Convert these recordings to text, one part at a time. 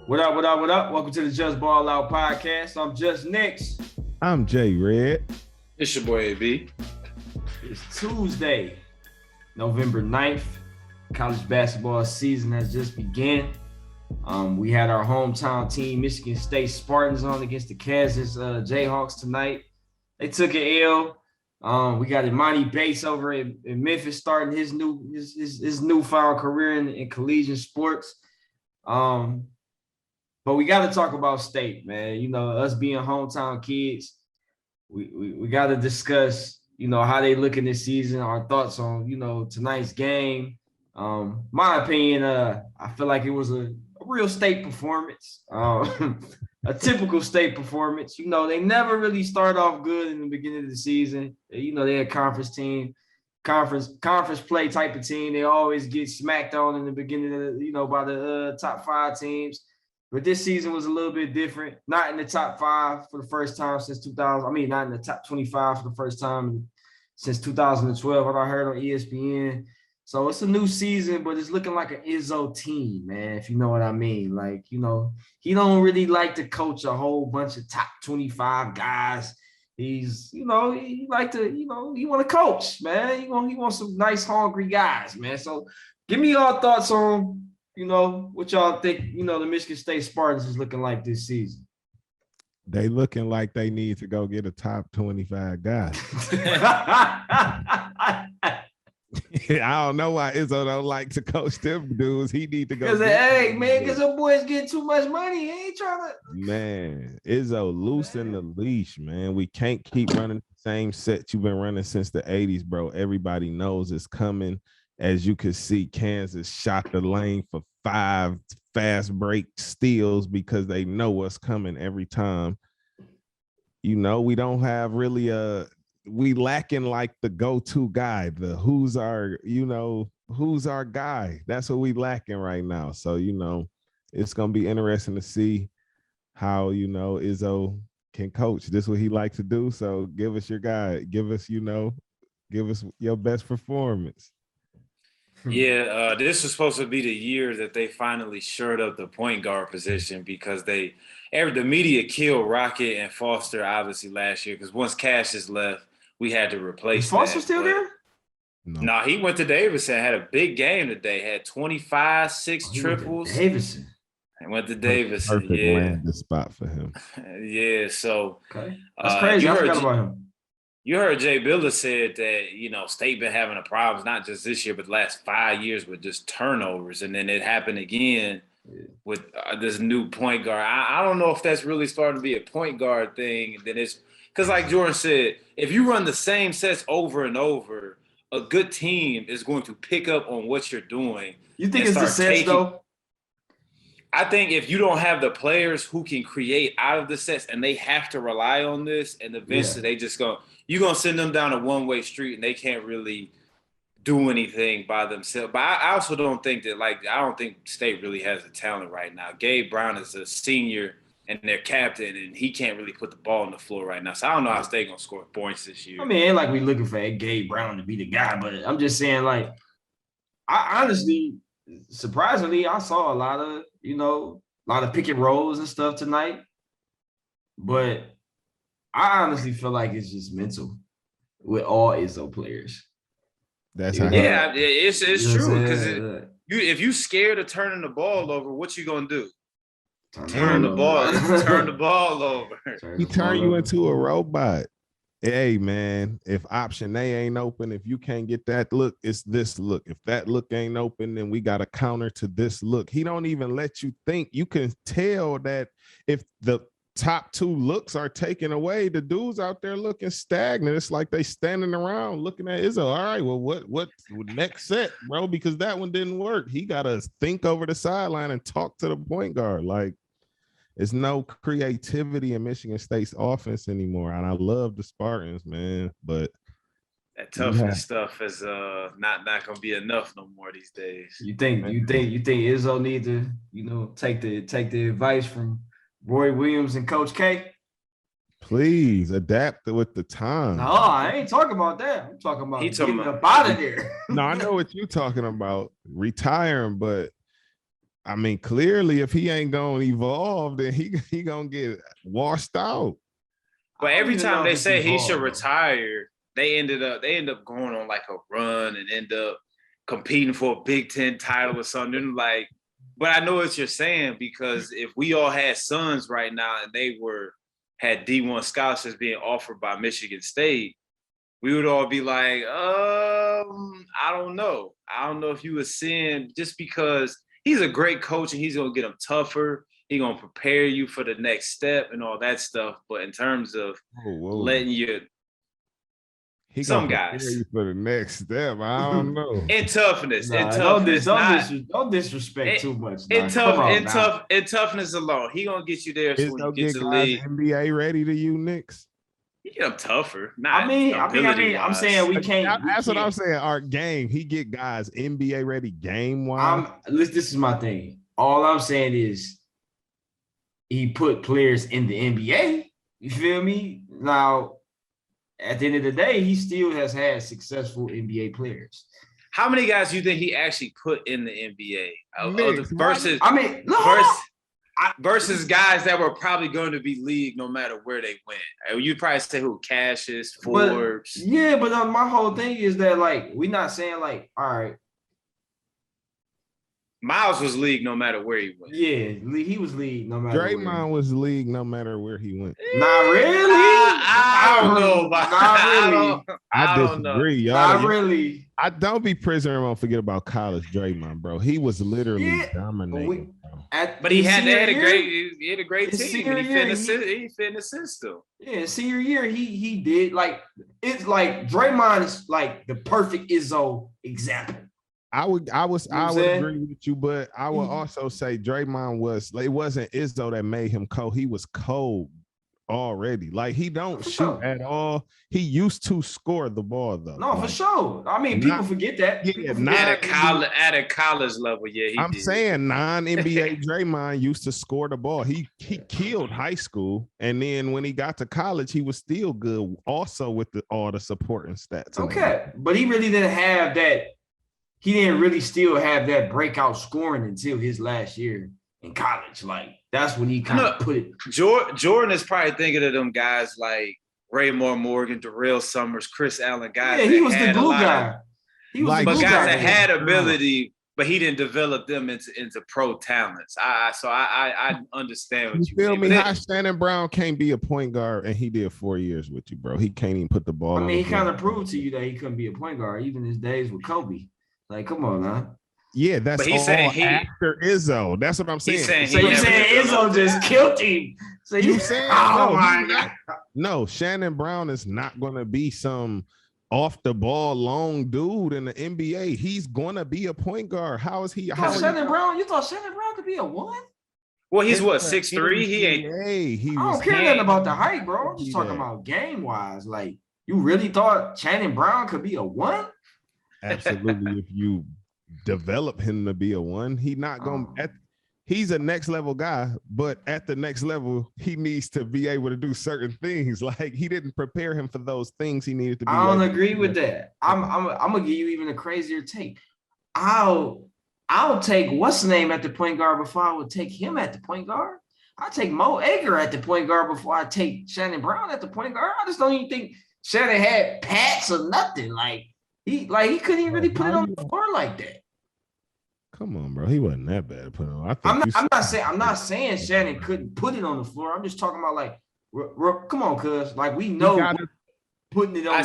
What up, what up, what up? Welcome to the Jusballout podcast. I'm Just Nix. I'm Jay Red. It's your boy AB. It's Tuesday, November 9th. College basketball season has just begun. We had our hometown team, Michigan State Spartans, on against the Kansas Jayhawks tonight. They took an L. We got Imani Bates over in Memphis starting his newfound career in collegiate sports. But we got to talk about State, man. You know, us being hometown kids, we got to discuss, you know, how they looking this season, our thoughts on, you know, tonight's game. My opinion, I feel like it was a real State performance, a typical State performance. You know, they never really start off good in the beginning of the season. You know, they're a conference play type of team. They always get smacked on in the beginning of the, you know, by the top 5 teams. But this season was a little bit different. Not in the top 5 for the first time since 2000. I mean, not in the top 25 for the first time since 2012. What I heard on ESPN. So it's a new season, but it's looking like an Izzo team, man, if you know what I mean. Like, you know, he don't really like to coach a whole bunch of top 25 guys. He's, you know, he like to, you know, he want to coach, man. He wants some nice, hungry guys, man. So give me your thoughts on, you know, what y'all think, you know, the Michigan State Spartans is looking like this season. They looking like they need to go get a top 25 guy. I don't know why Izzo don't like to coach them dudes. He need to go. Because the boys get too much money. He ain't trying to. Man, Izzo, loosen the leash, man. We can't keep running the same set you've been running since the 80s, bro. Everybody knows it's coming. As you can see, Kansas shot the lane for 5 fast break steals because they know what's coming every time. You know, we don't have really we lacking like the go-to guy, the who's our guy. That's what we lacking right now. So, you know, it's going to be interesting to see how, you know, Izzo can coach. This is what he likes to do. So give us your guy. Give us your best performance. Yeah, this was supposed to be the year that they finally shored up the point guard position because the media killed Rocket and Foster obviously last year because once Cassius left, we had to replace Foster still there? No, he went to Davidson, had a big game today, had 25, 6 triples. Davidson. I went to Davidson. Perfect landing spot for him. Yeah, so okay. That's crazy. I forgot about him. You heard Jay Biller said that, you know, State been having a problem, not just this year, but the last 5 years with just turnovers. And then it happened again with this new point guard. I don't know if that's really starting to be a point guard thing. Then it's because, like Jordan said, if you run the same sets over and over, a good team is going to pick up on what you're doing. You think it's the sets, though? I think if you don't have the players who can create out of the sets and they have to rely on this, and eventually you're going to send them down a one-way street and they can't really do anything by themselves. But I also don't think that, I don't think State really has the talent right now. Gabe Brown is a senior and their captain, and he can't really put the ball on the floor right now. So I don't know how State going to score points this year. I mean, ain't like we looking for Gabe Brown to be the guy, but I'm just saying, like, I honestly, surprisingly, I saw a lot of pick and rolls and stuff tonight. But I honestly feel like it's just mental with all Izzo players. That's how. Yeah, it's true because if you scared of turning the ball over, what you gonna do? Turn the ball over. He turn you into a robot. Hey man, if option A ain't open, if you can't get that look, it's this look. If that look ain't open, then we got a counter to this look. He don't even let you think. You can tell that if the top 2 looks are taken away, the dudes out there looking stagnant. It's like they standing around looking at Izzo. All right, well, what next set, bro? Because that one didn't work. He got to think over the sideline and talk to the point guard. Like, it's no creativity in Michigan State's offense anymore. And I love the Spartans, man, but that toughness stuff is not gonna be enough no more these days. You think Izzo need to, you know, take the advice from Roy Williams and Coach K? Please adapt with the time. No, I ain't talking about that. I'm talking about getting up out of there. No, I know what you're talking about, retiring, but I mean, clearly, if he ain't gonna evolve, then he gonna get washed out. But every time they say he should retire, they end up going on like a run and end up competing for a Big Ten title or something. Like, but I know what you're saying, because if we all had sons right now and they had D1 scholarships being offered by Michigan State, we would all be like, I don't know. I don't know if you were seeing, just because he's a great coach and he's going to get them tougher. He's going to prepare you for the next step and all that stuff. But in terms of letting you, some guys you for the next step, I don't know. In toughness, don't disrespect too much. In toughness alone, he gonna get you there. So when you get to the league, NBA ready to you, Knicks? He get them tougher. I'm saying we can't. That's what I'm saying. Our game, he get guys NBA ready game wise. This is my thing. All I'm saying is he put players in the NBA. You feel me? Now, at the end of the day, he still has had successful NBA players. How many guys do you think he actually put in the NBA versus guys that were probably going to be league no matter where they went? You'd probably say who? Cassius, Forbes. But my whole thing is that, like, we're not saying like, all right, Miles was league no matter where he went. Yeah, he was league no matter where. Draymond was league no matter where he went. Not really. I don't know. I disagree, y'all. Not really. I don't be prisoner. Won't forget about college Draymond, bro. He was literally dominating. But he had a great team. He fit in the system. Yeah, senior year he did, like, it's like Draymond is like the perfect Izzo example. I would agree with you, but I would also say Draymond it wasn't Izzo that made him cold. He was cold already. Like, he don't shoot at all. He used to score the ball though. No, for sure. I mean, people forget that. At a college level, I'm saying non-NBA Draymond used to score the ball. He killed high school, and then when he got to college, he was still good. Also with all the supporting stats. Okay, but he really didn't have that. He didn't really still have that breakout scoring until his last year in college. Like, that's when he kind of put it. Jordan is probably thinking of them guys like Raymore Morgan, Darrell Summers, Chris Allen, guys. Yeah, he was the glue guy. He was the glue guy. Guys that had ability, but he didn't develop them into pro talents. I understand what you feel me. How Shannon Brown can't be a point guard, and he did 4 years with you, bro. He can't even put the ball. I mean, he kind of proved to you that he couldn't be a point guard, even his days with Kobe. Like, come on, now. Yeah, that's all after Izzo. That's what I'm saying. So you saying Izzo just killed him? So you saying no? Shannon Brown is not going to be some off the ball long dude in the NBA. He's going to be a point guard. How is he? You thought Shannon Brown could be a one? Well, he's what, 6'3"? He ain't. I don't care nothing about the height, bro. I'm just talking about game wise. Like, you really thought Shannon Brown could be a one? Absolutely. If you develop him to be a one, he's a next level guy, but at the next level, he needs to be able to do certain things. Like, he didn't prepare him for those things he needed to be. I don't agree with that. I'm gonna give you even a crazier take. I'll take what's the name at the point guard before I would take him at the point guard. I'll take Mo Ager at the point guard before I take Shannon Brown at the point guard. I just don't even think Shannon had pats or nothing. Like, he couldn't even really put it on the floor like that. Come on, bro. He wasn't that bad to put it on. I'm not saying Shannon couldn't put it on the floor. I'm just talking about, like, come on, cuz, like, we know putting it on. I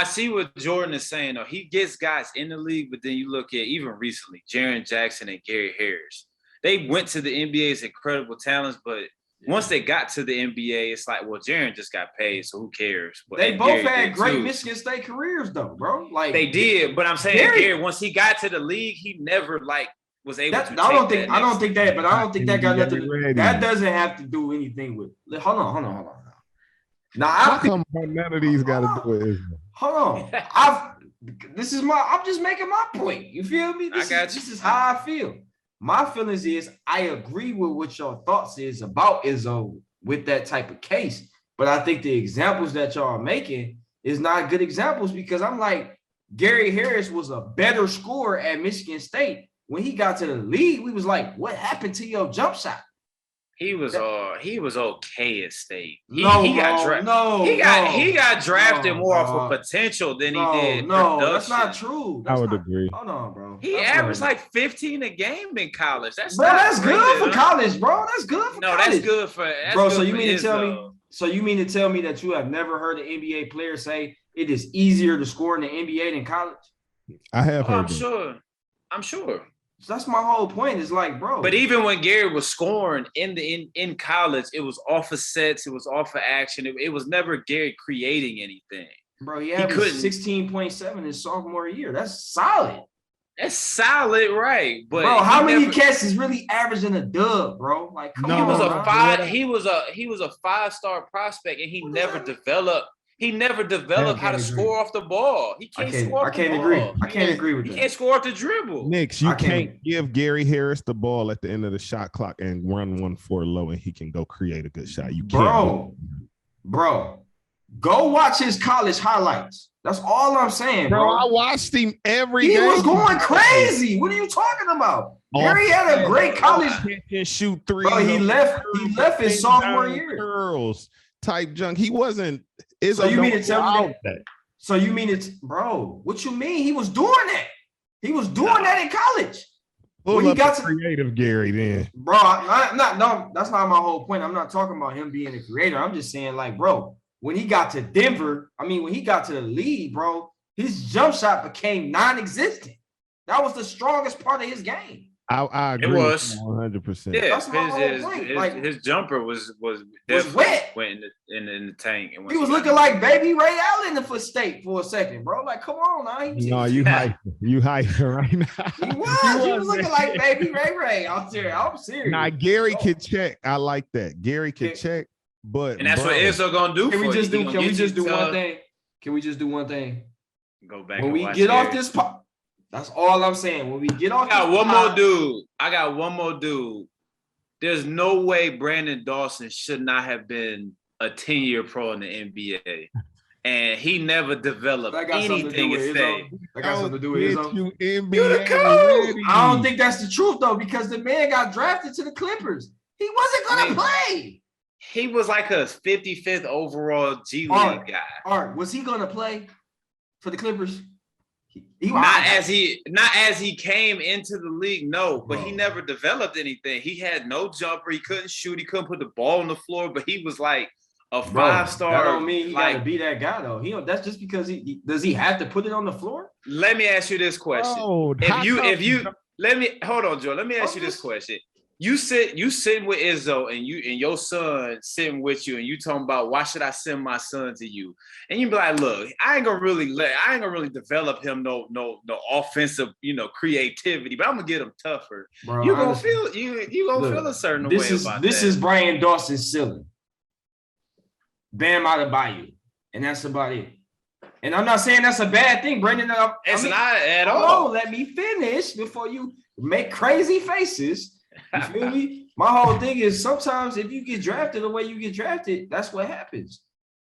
see what Jordan is saying though. He gets guys in the league, but then you look at even recently, Jaren Jackson and Gary Harris. They went to the NBA as incredible talents, but once they got to the NBA, it's like, well, Jaren just got paid, so who cares? But they both had great Michigan State careers, though, bro. Like, they did, but I'm saying Gary, once he got to the league, he never was able to. I don't think that got nothing. That doesn't have to do anything with. Hold on. Now, how come none of these got to do with Israel? Hold on. I'm just making my point. You feel me? This is how I feel. My feelings is I agree with what your thoughts is about Izzo with that type of case. But I think the examples that y'all are making is not good examples, because I'm like, Gary Harris was a better scorer at Michigan State when he got to the league, we was like, what happened to your jump shot? He was okay at State. He got drafted more off of potential than he did production. That's not true. I would agree. Hold on, bro. He averaged like 15 a game in college. That's good for college, bro. That's good for college. That's good for bro. So you mean to tell me? So you mean to tell me that you have never heard an NBA player say it is easier to score in the NBA than college? I have heard. I'm sure. So that's my whole point. Is like, bro. But even when Gary was scoring in college, it was off of sets, it was off of action. It was never Gary creating anything. Bro, he averaged 16.7 his sophomore year. That's solid. That's solid, right? But bro, how many catches is really averaging a dub, bro? Like, come on. He was a 5-star prospect, and he never developed. He never developed how to score off the ball. He can't score off the ball. I can't agree with that. He can't score off the dribble. Knicks, you can't give Gary Harris the ball at the end of the shot clock and run 1-4 low, and he can go create a good shot. You can't. Bro, go watch his college highlights. That's all I'm saying, bro. I watched him every game. He was going crazy. What are you talking about? Gary had a great college. Can shoot three. Bro, he left his sophomore year. Curls type junk. He wasn't. So you mean to tell me that? So you mean it's, bro? What you mean? He was doing that. He was doing that in college. When he got to creative Gary, then, bro. That's not my whole point. I'm not talking about him being a creator. I'm just saying, like, bro, when he got to Denver, when he got to the league, bro, his jump shot became non-existent. That was the strongest part of his game. I agree. It was 100%. Yeah, that's my whole point. His jumper was wet. Went in the tank. And he was looking like Baby Ray Allen for State for a second, bro. Like, come on, now. No, you hyping right now. He was looking like Baby Ray. I'm serious. Nah, Gary could check. I like that. Gary could check, and that's what Izzo gonna do. Can we just do one thing? Can we just do one thing? Go back when we get off this pot. That's all I'm saying. When we get off, I got one more dude. There's no way Brandon Dawson should not have been a 10-year pro in the NBA. And he never developed anything to say. That got something to do with his own. I don't think that's the truth, though, because the man got drafted to the Clippers. He wasn't going to play. He was like a 55th overall G League guy. Art, was he going to play for the Clippers? Not as he came into the league, no, but he never developed anything. He had no jumper. He couldn't shoot. He couldn't put the ball on the floor, but he was like a 5-star. That don't mean he got to be that guy, though. That's just because does he have to put it on the floor? Let me ask you this question. Let me ask you this question. You sitting with Izzo and your son sitting with you and you talking about why should I send my son to you? And you be like, look, I ain't gonna really develop him no offensive, creativity, but I'm gonna get him tougher. Bro, you gonna feel a certain way about that. This is Brian Dawson's ceiling. Bam Adebayo. And that's about it. And I'm not saying that's a bad thing, Brandon. It's not at all. Let me finish before you make crazy faces. You feel me? My whole thing is sometimes if you get drafted the way you get drafted, that's what happens.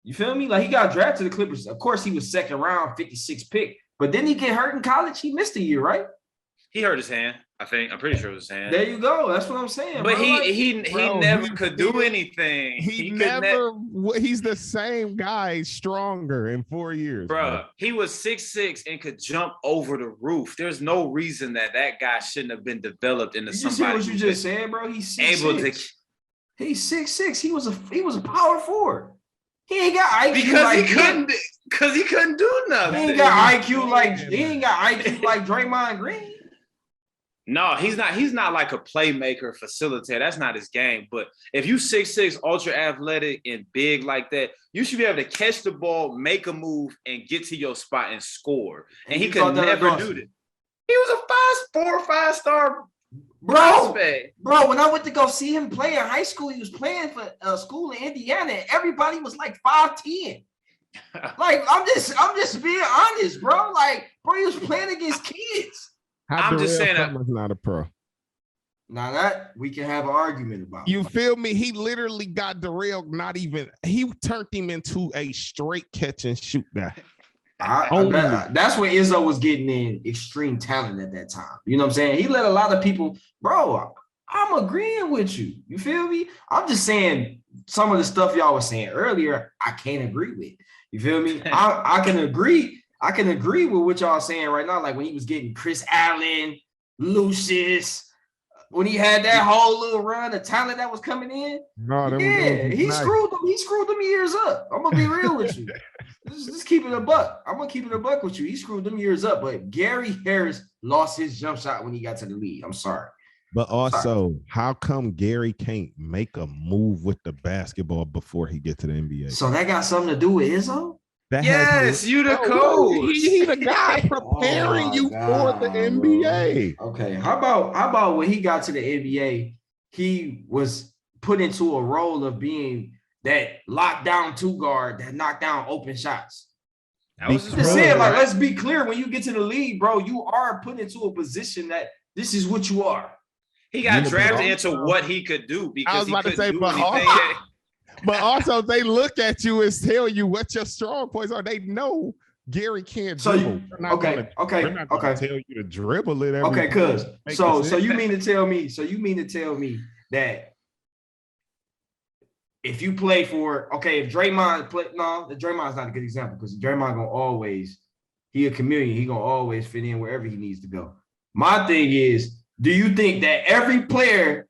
You feel me? Like he got drafted to the Clippers. Of course, he was second round, 56 pick. But didn't he get hurt in college? He missed a year, right? He hurt his hand. I'm pretty sure it was his hand. There you go. That's what I'm saying. But he never could do anything. He's the same guy, stronger in 4 years. Bro, he was 6'6" and could jump over the roof. There's no reason that guy shouldn't have been developed into somebody. You see what you just said, bro? He's 6'6". He's 6'6". He was a power forward. He ain't got IQ because he couldn't do nothing. He ain't got IQ like Draymond Green. No, he's not. He's not like a playmaker, facilitator. That's not his game. But if you 6'6", ultra athletic and big like that, you should be able to catch the ball, make a move, and get to your spot and score. And he could never do that. He was a 4 or 5-star prospect. Bro, when I went to go see him play in high school, he was playing for a school in Indiana, and everybody was like 5'10". Like I'm just being honest, bro. Like, bro, he was playing against kids. I'm just saying that not a pro. Now that we can have an argument about. You feel me? He literally got derailed. He turned him into a straight catch and shoot guy. That's when Izzo was getting in extreme talent at that time. You know what I'm saying? He let a lot of people, bro. I'm agreeing with you. You feel me? I'm just saying some of the stuff y'all was saying earlier, I can't agree with. You feel me? I can agree. I can agree with what y'all saying right now. Like when he was getting Chris Allen, Lucius, when he had that whole little run of talent that was coming in. He screwed them. He screwed them years up. I'm gonna be real with you. Just keep it a buck. I'm gonna keep it a buck with you. He screwed them years up. But Gary Harris lost his jump shot when he got to the league. I'm sorry. But also, how come Gary can't make a move with the basketball before he get to the NBA? So that got something to do with Izzo? Yes, you the coach. He the guy preparing you for the NBA. Okay. How about when he got to the NBA, he was put into a role of being that lockdown 2 guard that knocked down open shots. That was just saying, like, let's be clear. When you get to the league, bro, you are put into a position that this is what you are. He got drafted into what he could do because I was about he to say, couldn't do anything. But also they look at you and tell you what your strong points are. They know Gary can't dribble. We're not gonna tell you to dribble it. Okay, cuz so you mean to tell me that if you play for if Draymond play, Draymond's not a good example because Draymond gonna always, he a chameleon, he gonna always fit in wherever he needs to go. My thing is, do you think that every player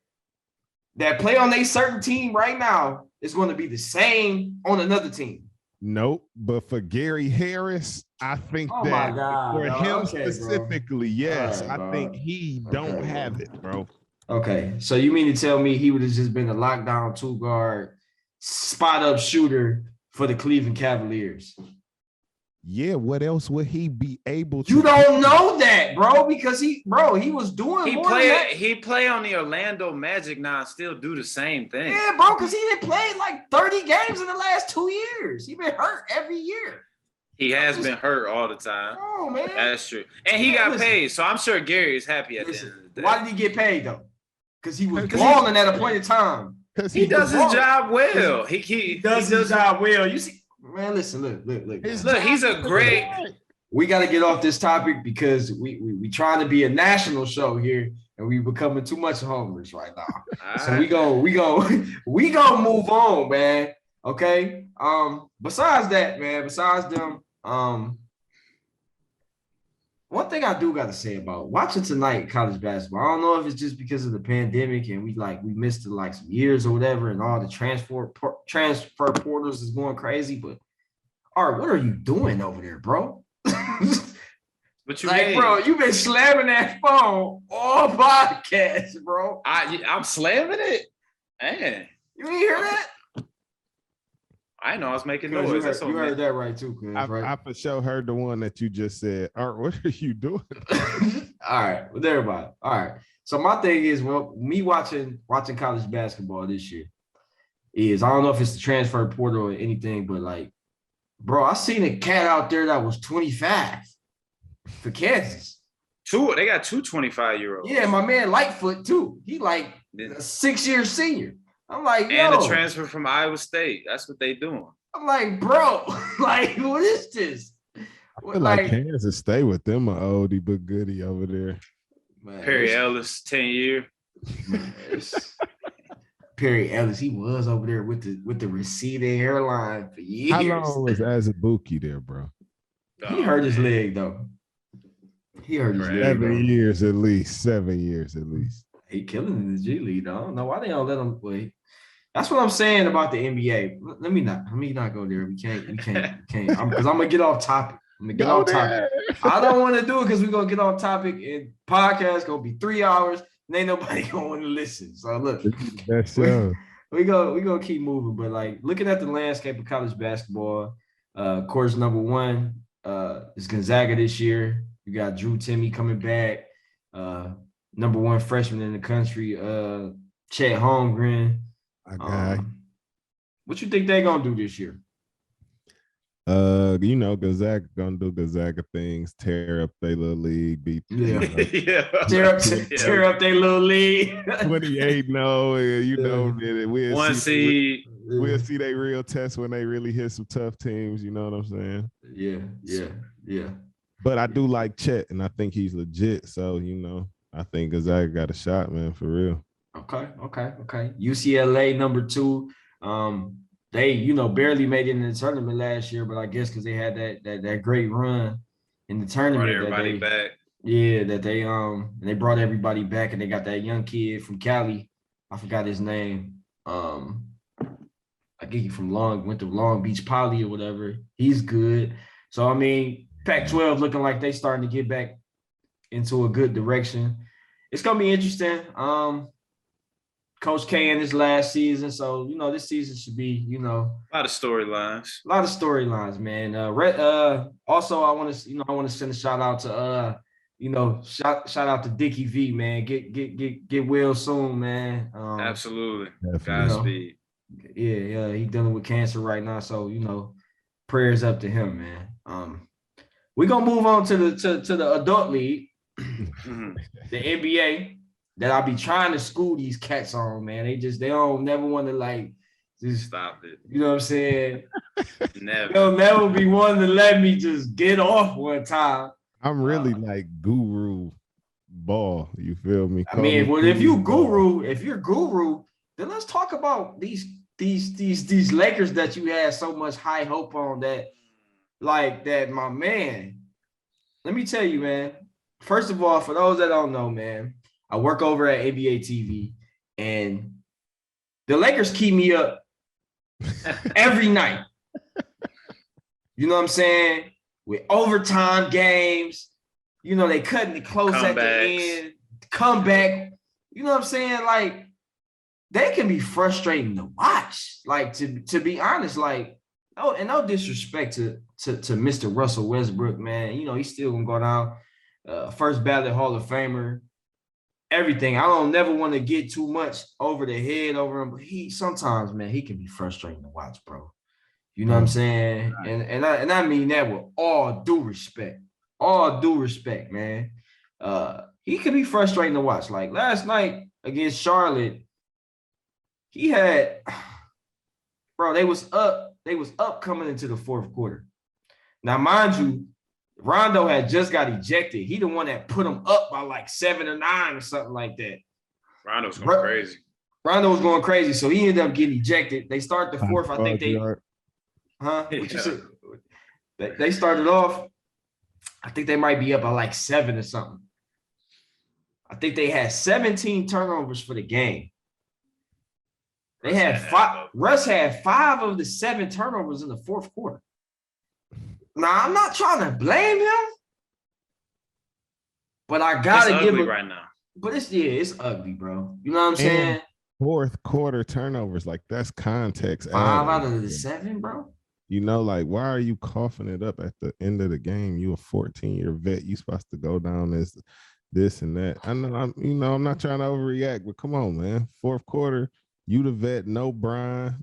that play on a certain team right now is going to be the same on another team? Nope. But for Gary Harris, I think for him specifically, yes, I think he don't have it, bro. Okay. So you mean to tell me he would have just been a lockdown 2 guard, spot up shooter for the Cleveland Cavaliers? Yeah, what else would he be able to You don't know that, bro, because he was doing more than that. He play on the Orlando Magic now and still do the same thing. Yeah, bro, because he didn't play like 30 games in the last 2 years. He been hurt every year. He has been hurt all the time. Oh, man. That's true. And he got paid, so I'm sure Gary is happy at the end of the day. Why did he get paid, though? Because he was balling at a point in time. He does his job well. He does his job well. You see, man, listen, look. He's a great. We got to get off this topic because we trying to be a national show here, and we becoming too much homers right now. So we go move on, man. Okay. Besides that, man. Besides them, one thing I do got to say about watching tonight college basketball. I don't know if it's just because of the pandemic and we missed like some years or whatever, and all the transfer portals is going crazy. But Art, what are you doing over there, bro? What you mean? Bro, you've been slamming that phone all podcast, bro. I'm slamming it. Man, you didn't hear that? I know I was making noise. You heard that right too, right? I for sure heard the one that you just said. Art, what are you doing? All right, with everybody. All right. So my thing is, well, me watching college basketball this year is, I don't know if it's the transfer portal or anything, but like, bro, I seen a cat out there that was 25 for Kansas. They got 2 25-year-olds. Yeah, my man Lightfoot too. He like a 6-year senior. I'm like, and a transfer from Iowa State. That's what they doing. I'm like, bro, like, what is this? I feel like Kansas stay with them an oldie but goodie over there. Man, Perry Ellis, 10-year. Perry Ellis, he was over there with the receding hairline for years. How long was Azubuike there, bro? He hurt his leg though. He hurt his leg. 7 years at least. 7 years at least. He killing in the G League. I don't know why they don't let him play. That's what I'm saying about the NBA. Let me not go there. We can't. Because I'm gonna get off topic. I don't want to do it because we're gonna get off topic, and podcast gonna be 3 hours, and ain't nobody gonna want to listen. So look, we gonna keep moving. But like looking at the landscape of college basketball, course number 1 is Gonzaga this year. You got Drew Timme coming back. Number 1 freshman in the country, Chet Holmgren. What you think they gonna do this year? Gonzaga gonna do Gonzaga things, tear up their little league, beat tear up their little league. 28-0, we'll 1 seed. we'll see they real test when they really hit some tough teams. You know what I'm saying? Yeah. But I do like Chet, and I think he's legit. So, I think Gonzaga got a shot, man, for real. Okay. UCLA number 2. They, barely made it in the tournament last year, but I guess because they had that great run in the tournament. Brought everybody back. Yeah, that they brought everybody back, and they got that young kid from Cali. I forgot his name. I think he went to Long Beach Poly or whatever. He's good. So I mean, Pac-12 looking like they starting to get back into a good direction. It's gonna be interesting. Coach K in his last season, so this season should be a lot of storylines. A lot of storylines, man. Also, I want to send a shout out to shout out to Dickie V, man. Get well soon, man. Absolutely. Godspeed. Yeah, he's dealing with cancer right now, so prayers up to him, man. We're gonna move on to the adult league, the NBA, that I'll be trying to school these cats on, man. They don't never want to just stop it. You know what I'm saying? Never. They'll never be one to let me just get off one time. I'm really like guru ball. You feel me? I mean, well, if you're guru, then let's talk about these Lakers that you had so much high hope on that, my man. Let me tell you, man. First of all, for those that don't know, man, I work over at NBA TV, and the Lakers keep me up every night. You know what I'm saying? With overtime games, they cutting it close at the end. Comeback. You know what I'm saying? They can be frustrating to watch. To be honest, no disrespect to Mr. Russell Westbrook, man. He's still gonna go down, first ballot Hall of Famer. Everything. I don't never want to get too much over the head over him, but sometimes, man, he can be frustrating to watch, bro. You know what I'm saying? And I mean that with all due respect. All due respect, man. He could be frustrating to watch. Like last night against Charlotte, he had, bro, they was up coming into the fourth quarter. Now, mind you, Rondo had just got ejected. He the one that put him up by 7 or 9 or something like that. Rondo's going crazy. Rondo was going crazy, so he ended up getting ejected. They start the fourth. I think they Yeah. What you said? They started off. I think they might be up by 7 or something. I think they had 17 turnovers for the game. They had 5. Russ had 5 of the 7 turnovers in the fourth quarter. Now, I'm not trying to blame him, but I gotta give him right now. But it's ugly, bro. You know what I'm saying? Fourth quarter turnovers, that's context. 5 out of the 7, bro. Why are you coughing it up at the end of the game? You a 14-year vet. You supposed to go down as this and that. I know I'm not trying to overreact, but come on, man. Fourth quarter, you the vet, no Brian.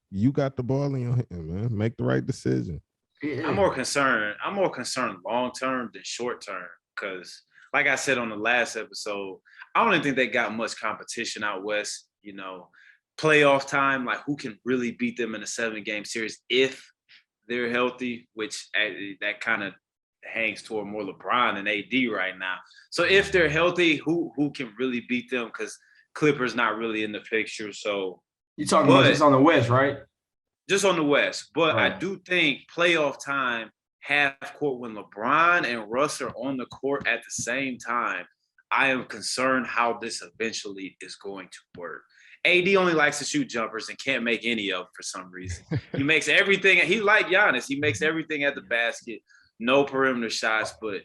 You got the ball in your hand, man. Make the right decision. Yeah. I'm more concerned long term than short term, because like I said on the last episode, I don't even think they got much competition out west. Playoff time, who can really beat them in a 7-game series if they're healthy, which that kind of hangs toward more LeBron and AD right now. So if they're healthy, who can really beat them? Because Clippers not really in the picture. So you talking about just on the West, right? Just on the West. But right. I do think playoff time, half court, when LeBron and Russ are on the court at the same time, I am concerned how this eventually is going to work. AD only likes to shoot jumpers and can't make any of them for some reason. He makes everything. He like Giannis. He makes everything at the basket. No perimeter shots, but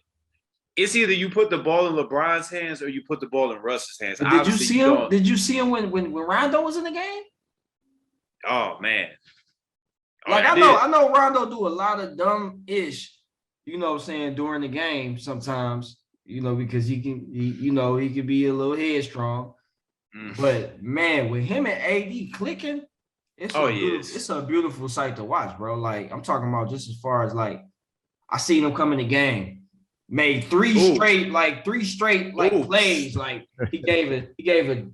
it's either you put the ball in LeBron's hands or you put the ball in Russ's hands. Did you see him? Did you see him when Rondo was in the game? Oh man. I know Rondo do a lot of dumb-ish, during the game sometimes, because he can be a little headstrong. But man, with him and AD clicking, it's a beautiful sight to watch, bro. I'm talking about just as far as I seen him come in the game, made 3 straight plays. He gave a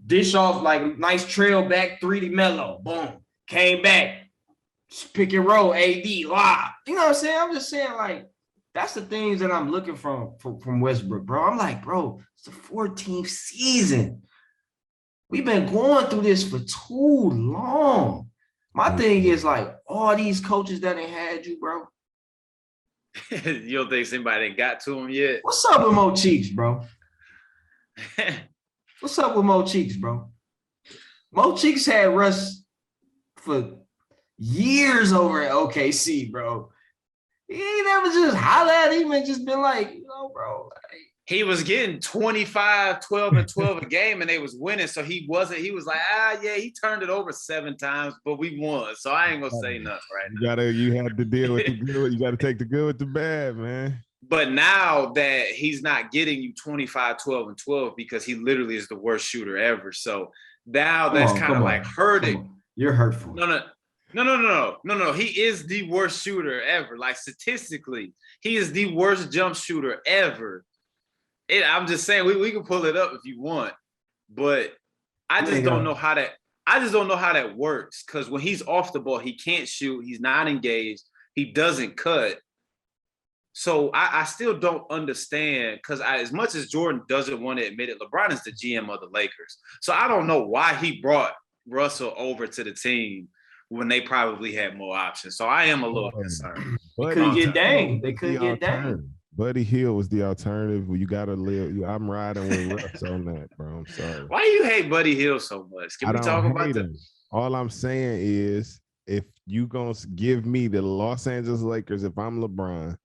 dish off, nice trail back 3 to Melo, boom, came back, pick and roll, AD, lob. You know what I'm saying? I'm just saying, like, that's the things that I'm looking from Westbrook, bro. I'm like, bro, it's the 14th season. We've been going through this for too long. My thing is, like, all these coaches that ain't had you, bro. You don't think somebody got to him yet? What's up with Mo Cheeks, bro? What's up with Mo Cheeks, bro? Mo Cheeks had Russ for years over at OKC, bro. He ain't never just holler at him and just been like, you know, bro. Like, he was getting 25, 12, and 12 a game, and they was winning. So he was like, yeah, he turned it over 7 times, but we won. So I ain't gonna say nothing right now. You have to deal with the good. You gotta take the good with the bad, man. But now that he's not getting you 25, 12, and 12 because he literally is the worst shooter ever. So now that's kind of like hurting. You're hurtful. No. He is the worst shooter ever. Like statistically, he is the worst jump shooter ever. I'm just saying we can pull it up if you want, but I just don't know how that works, because when he's off the ball, he can't shoot. He's not engaged. He doesn't cut. So I still don't understand, because as much as Jordan doesn't want to admit it, LeBron is the GM of the Lakers. So I don't know why he brought Russell over to the team when they probably had more options. So I am a little concerned. They couldn't get Dame. They couldn't get Dame. Buddy Hield was the alternative. You gotta live. I'm riding with Russ on that, bro. I'm sorry. Why do you hate Buddy Hield so much? Can we talk about that? All I'm saying is, if you gonna give me the Los Angeles Lakers, if I'm LeBron,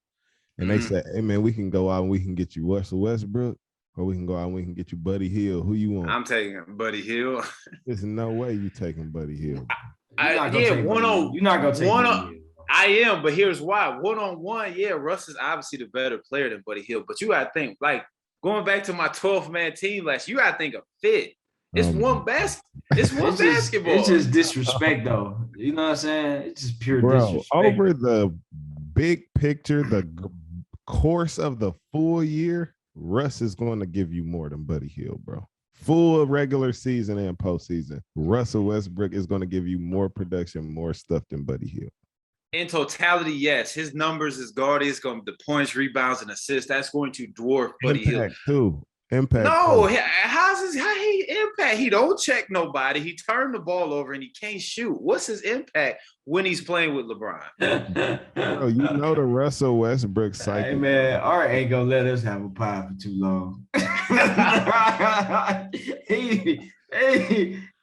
and they say, hey man, we can go out and we can get you Russell Westbrook, or we can go out and we can get you Buddy Hield. Who you want? I'm taking Buddy Hield. There's no way you taking Buddy Hield. You're not gonna take one. I am, but here's why. One-on-one, yeah, Russ is obviously the better player than Buddy Hield, but you gotta think, like, going back to my 12-man team last year, you gotta think of fit. It's one basketball. It's just disrespect, though. You know what I'm saying? It's just pure disrespect. Over the big picture, the course of the full year, Russ is going to give you more than Buddy Hield, bro. Full regular season and postseason, Russell Westbrook is going to give you more production, more stuff than Buddy Hield. In totality, yes. His numbers as guard is going to the points, rebounds, and assists. That's going to dwarf Buddy Hield. Impact. No, how he impact? He don't check nobody. He turned the ball over and he can't shoot. What's his impact when he's playing with LeBron? Bro, you know the Russell Westbrook cycle. Hey man, Art ain't gonna let us have a pie for too long.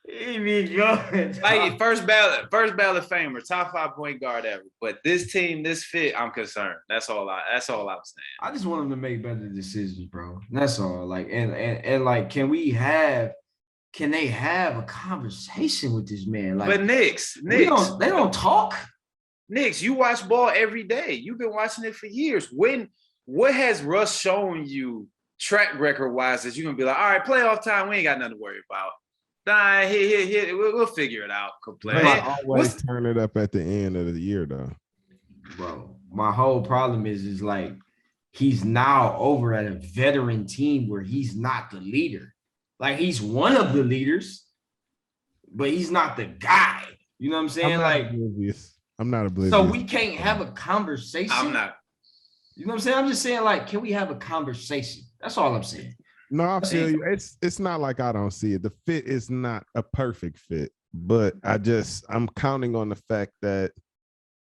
He be going. Like first ballot famer, top 5 point guard ever. But this team, this fit, I'm concerned. That's all I'm saying. I just want him to make better decisions, bro. That's all. Like, and like, can they have a conversation with this man? Like, but Knicks, they don't talk. Knicks, you watch ball every day. You've been watching it for years. What has Russ shown you track record wise that you're gonna be like, all right, playoff time, we ain't got nothing to worry about. Nah, we'll figure it out. I always turn it up at the end of the year, though. Bro, my whole problem is like he's now over at a veteran team where he's not the leader. Like, he's one of the leaders, but he's not the guy. You know what I'm saying? I'm not oblivious. So we can't have a conversation. I'm not. You know what I'm saying? I'm just saying, like, can we have a conversation? That's all I'm saying. No, I feel you. It's not like I don't see it. The fit is not a perfect fit, but I'm counting on the fact that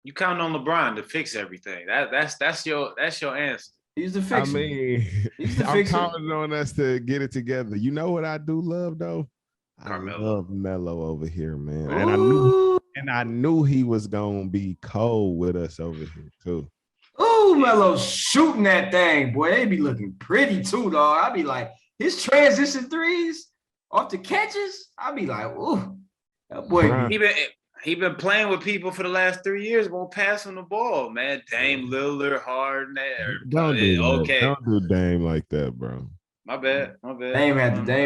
you count on LeBron to fix everything. That's your answer. He's the fixer. I mean, I'm counting on us to get it together. You know what I do love though? Carmelo. I love Melo over here, man. And I knew he was gonna be cold with us over here too. Ooh, Melo's shooting that thing, boy. They be looking pretty too, dog. I be like, his transition threes off the catches. I be like, ooh, that boy. He been playing with people for the last 3 years. Won't pass him the ball, man. Dame, Lillard, Harden. Don't do Dame like that, bro. My bad. Dame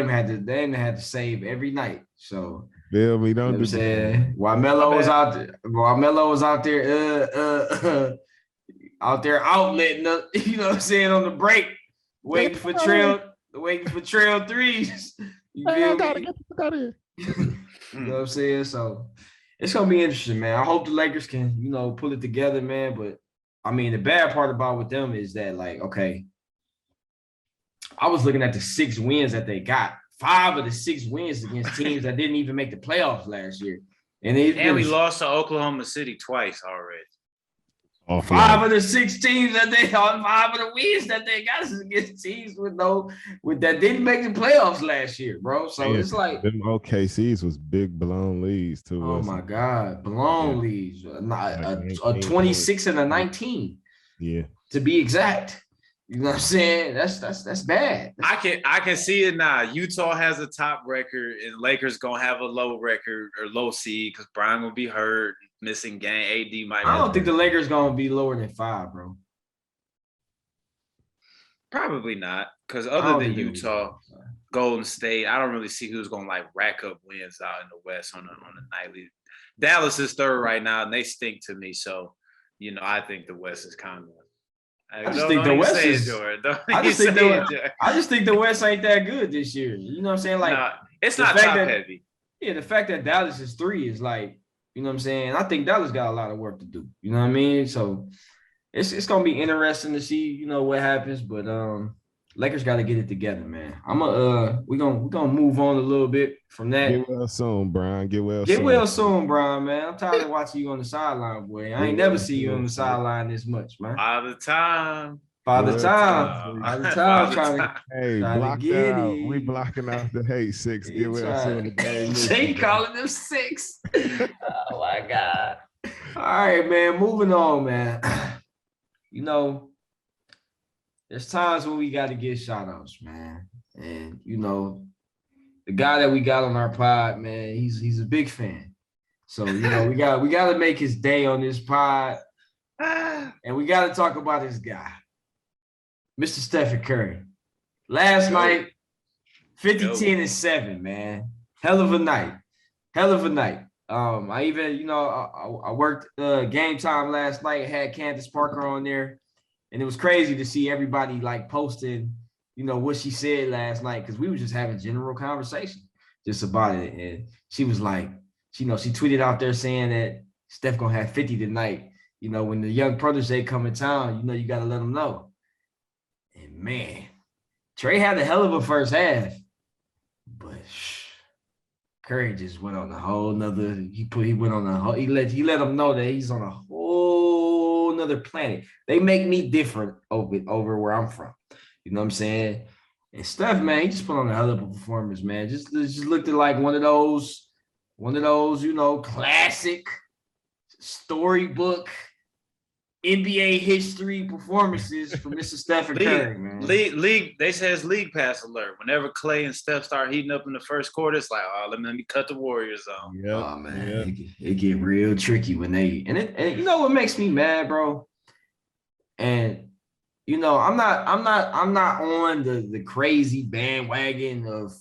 had to save every night. So feel me? Don't do that. While Melo was out there, out there outletting up, you know what I'm saying, on the break, waiting for trail threes. You feel me? Get out of here. You know what I'm saying? So It's gonna be interesting, man. I hope the Lakers can, pull it together, man. But I mean, the bad part about with them is that, like, okay, I was looking at the 6 wins that they got. 5 of the 6 wins against teams that didn't even make the playoffs last year. And we lost to Oklahoma City twice already. 5 of the 6 teams that 5 of the wins that they got is against teams that didn't make the playoffs last year, bro. So it's like them OKCs was big blown leads too. Oh my God, blown leads. A 26 and a 19. Yeah. To be exact. You know what I'm saying? That's bad. I can see it now. Utah has a top record, and Lakers gonna have a low record or low seed because Brian will be hurt, missing game. AD might. I don't think the Lakers gonna be lower than 5, bro. Probably not, because other than Utah, Golden State, I don't really see who's gonna like rack up wins out in the West on the nightly. Dallas is 3rd right now, and they stink to me. So, I think the West is kind of. I just think the West ain't that good this year. You know what I'm saying? Like, it's not top heavy. Yeah, the fact that Dallas is 3 is like, you know what I'm saying? I think Dallas got a lot of work to do. You know what I mean? So it's gonna be interesting to see, what happens. But Lakers got to get it together, man. We're gonna move on a little bit from that. Get well soon, Brian. Get well soon, Brian, man. I'm tired of watching you on the sideline, boy. I ain't never see you on the sideline this much, man. All the time. Trying to get it. We blocking out the hate 6. Get well soon. Jay calling them 6. Oh my God. All right, man. Moving on, man. There's times when we got to get shout outs, man. And, the guy that we got on our pod, man, he's a big fan. So, we got to make his day on this pod. And we got to talk about this guy, Mr. Steffen Curry. Last night, 50, 10, and 7, man. Hell of a night. I even, I worked game time last night, had Candace Parker on there. And it was crazy to see everybody like posting, what she said last night, because we were just having general conversation just about it. And she was like, she tweeted out there saying that Steph gonna have 50 tonight. When the young protege come in town, you got to let them know. And man, Trey had a hell of a first half, but Curry just went on a whole nother. He let them know that he's on a whole nother planet. They make me different over where I'm from. You know what I'm saying? And Steph, man, he just put on a hell of a performance, man. Just looked at like one of those, classic storybook NBA history performances from Mr. Steffen Curry, man. League, they say it's league pass alert. Whenever Clay and Steph start heating up in the first quarter, it's like, let me cut the Warriors on. Yep. Oh man, it get real tricky when they and what makes me mad, bro. And I'm not on the crazy bandwagon of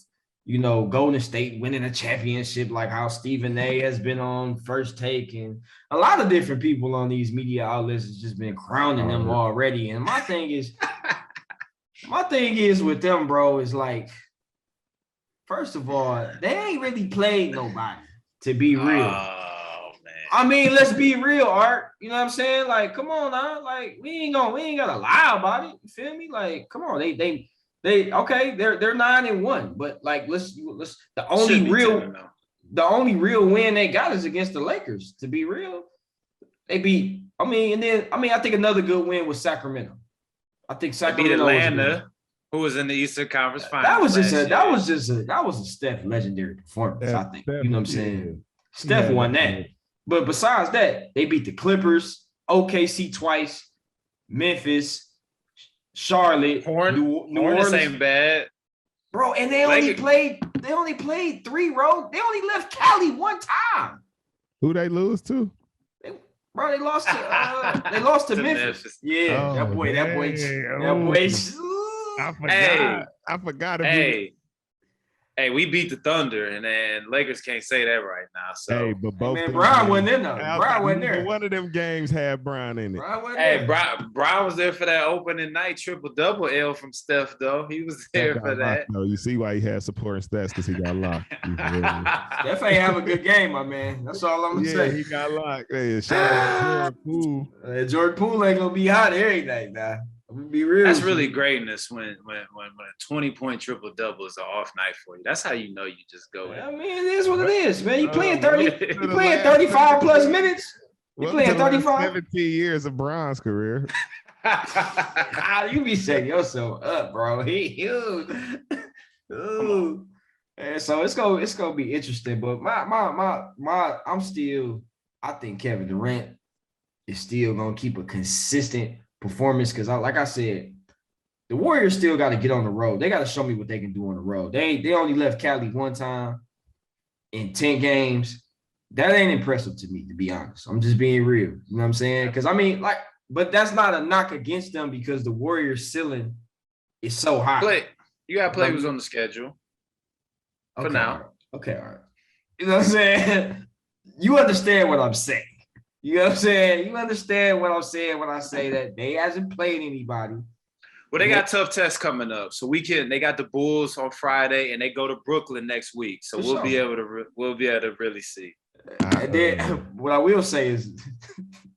Golden State winning a championship like how Stephen A has been on First Take, and a lot of different people on these media outlets has just been crowning them already. And my thing is with them, bro, is like, first of all, they ain't really played nobody, to be real. Oh man. I mean, let's be real, Art. You know what I'm saying? Like, come on now. Like, we ain't gotta lie about it. You feel me? Like, come on. They're 9-1, but like let's the only real win they got is against the Lakers, to be real. They beat, I think another good win was Sacramento. I think Sacramento beat Atlanta, who was in the Eastern Conference Finals. That was a Steph legendary performance, I think. You know what I'm saying? Steph won that. But besides that, they beat the Clippers, OKC twice, Memphis, Charlotte, New Orleans ain't bad, bro. And they only played 3 road. They only left Cali one time. Who they lose to? They lost to Memphis. Yeah, that boy. I forgot. Hey, we beat the Thunder, and then Lakers can't say that right now. So, hey, but both man, them Brian games- wasn't in though. Brian wasn't neither there. One of them games had Brian in it. Brian wasn't hey, there. Brian was there for that opening night triple-double L from Steph, though. He was there for that. No, you see why he had supporting stats because he got locked. Steph ain't have a good game, my man. That's all I'm gonna say. He got locked. Hey, shout out to Jordan Poole. Jordan Poole ain't gonna be hot every night now. I'm gonna be real. That's really greatness when a 20-point triple-double is an off night for you. That's how you know you just go in. I mean, it is what it is, man. You playing Oh, 30, you playing 35 plus minutes. You playing 35. 17 years of Brian's career. You be setting yourself up, bro. And so it's gonna be interesting. But I think Kevin Durant is still gonna keep a consistent performance because, like I said, the Warriors still got to get on the road. They got to show me what they can do on the road. They only left Cali one time in 10 games. That ain't impressive to me, to be honest. I'm just being real. You know what I'm saying? Because, I mean, but that's not a knock against them because the Warriors ceiling is so high. You got to play who's on the schedule for now. Okay, all right. You know what I'm saying? You understand what I'm saying. You know what I'm saying? You understand what I'm saying when I say that they hasn't played anybody. Well, they got tough tests coming up, so they got the Bulls on Friday, and they go to Brooklyn next week. So we'll be able to really see. And then what I will say is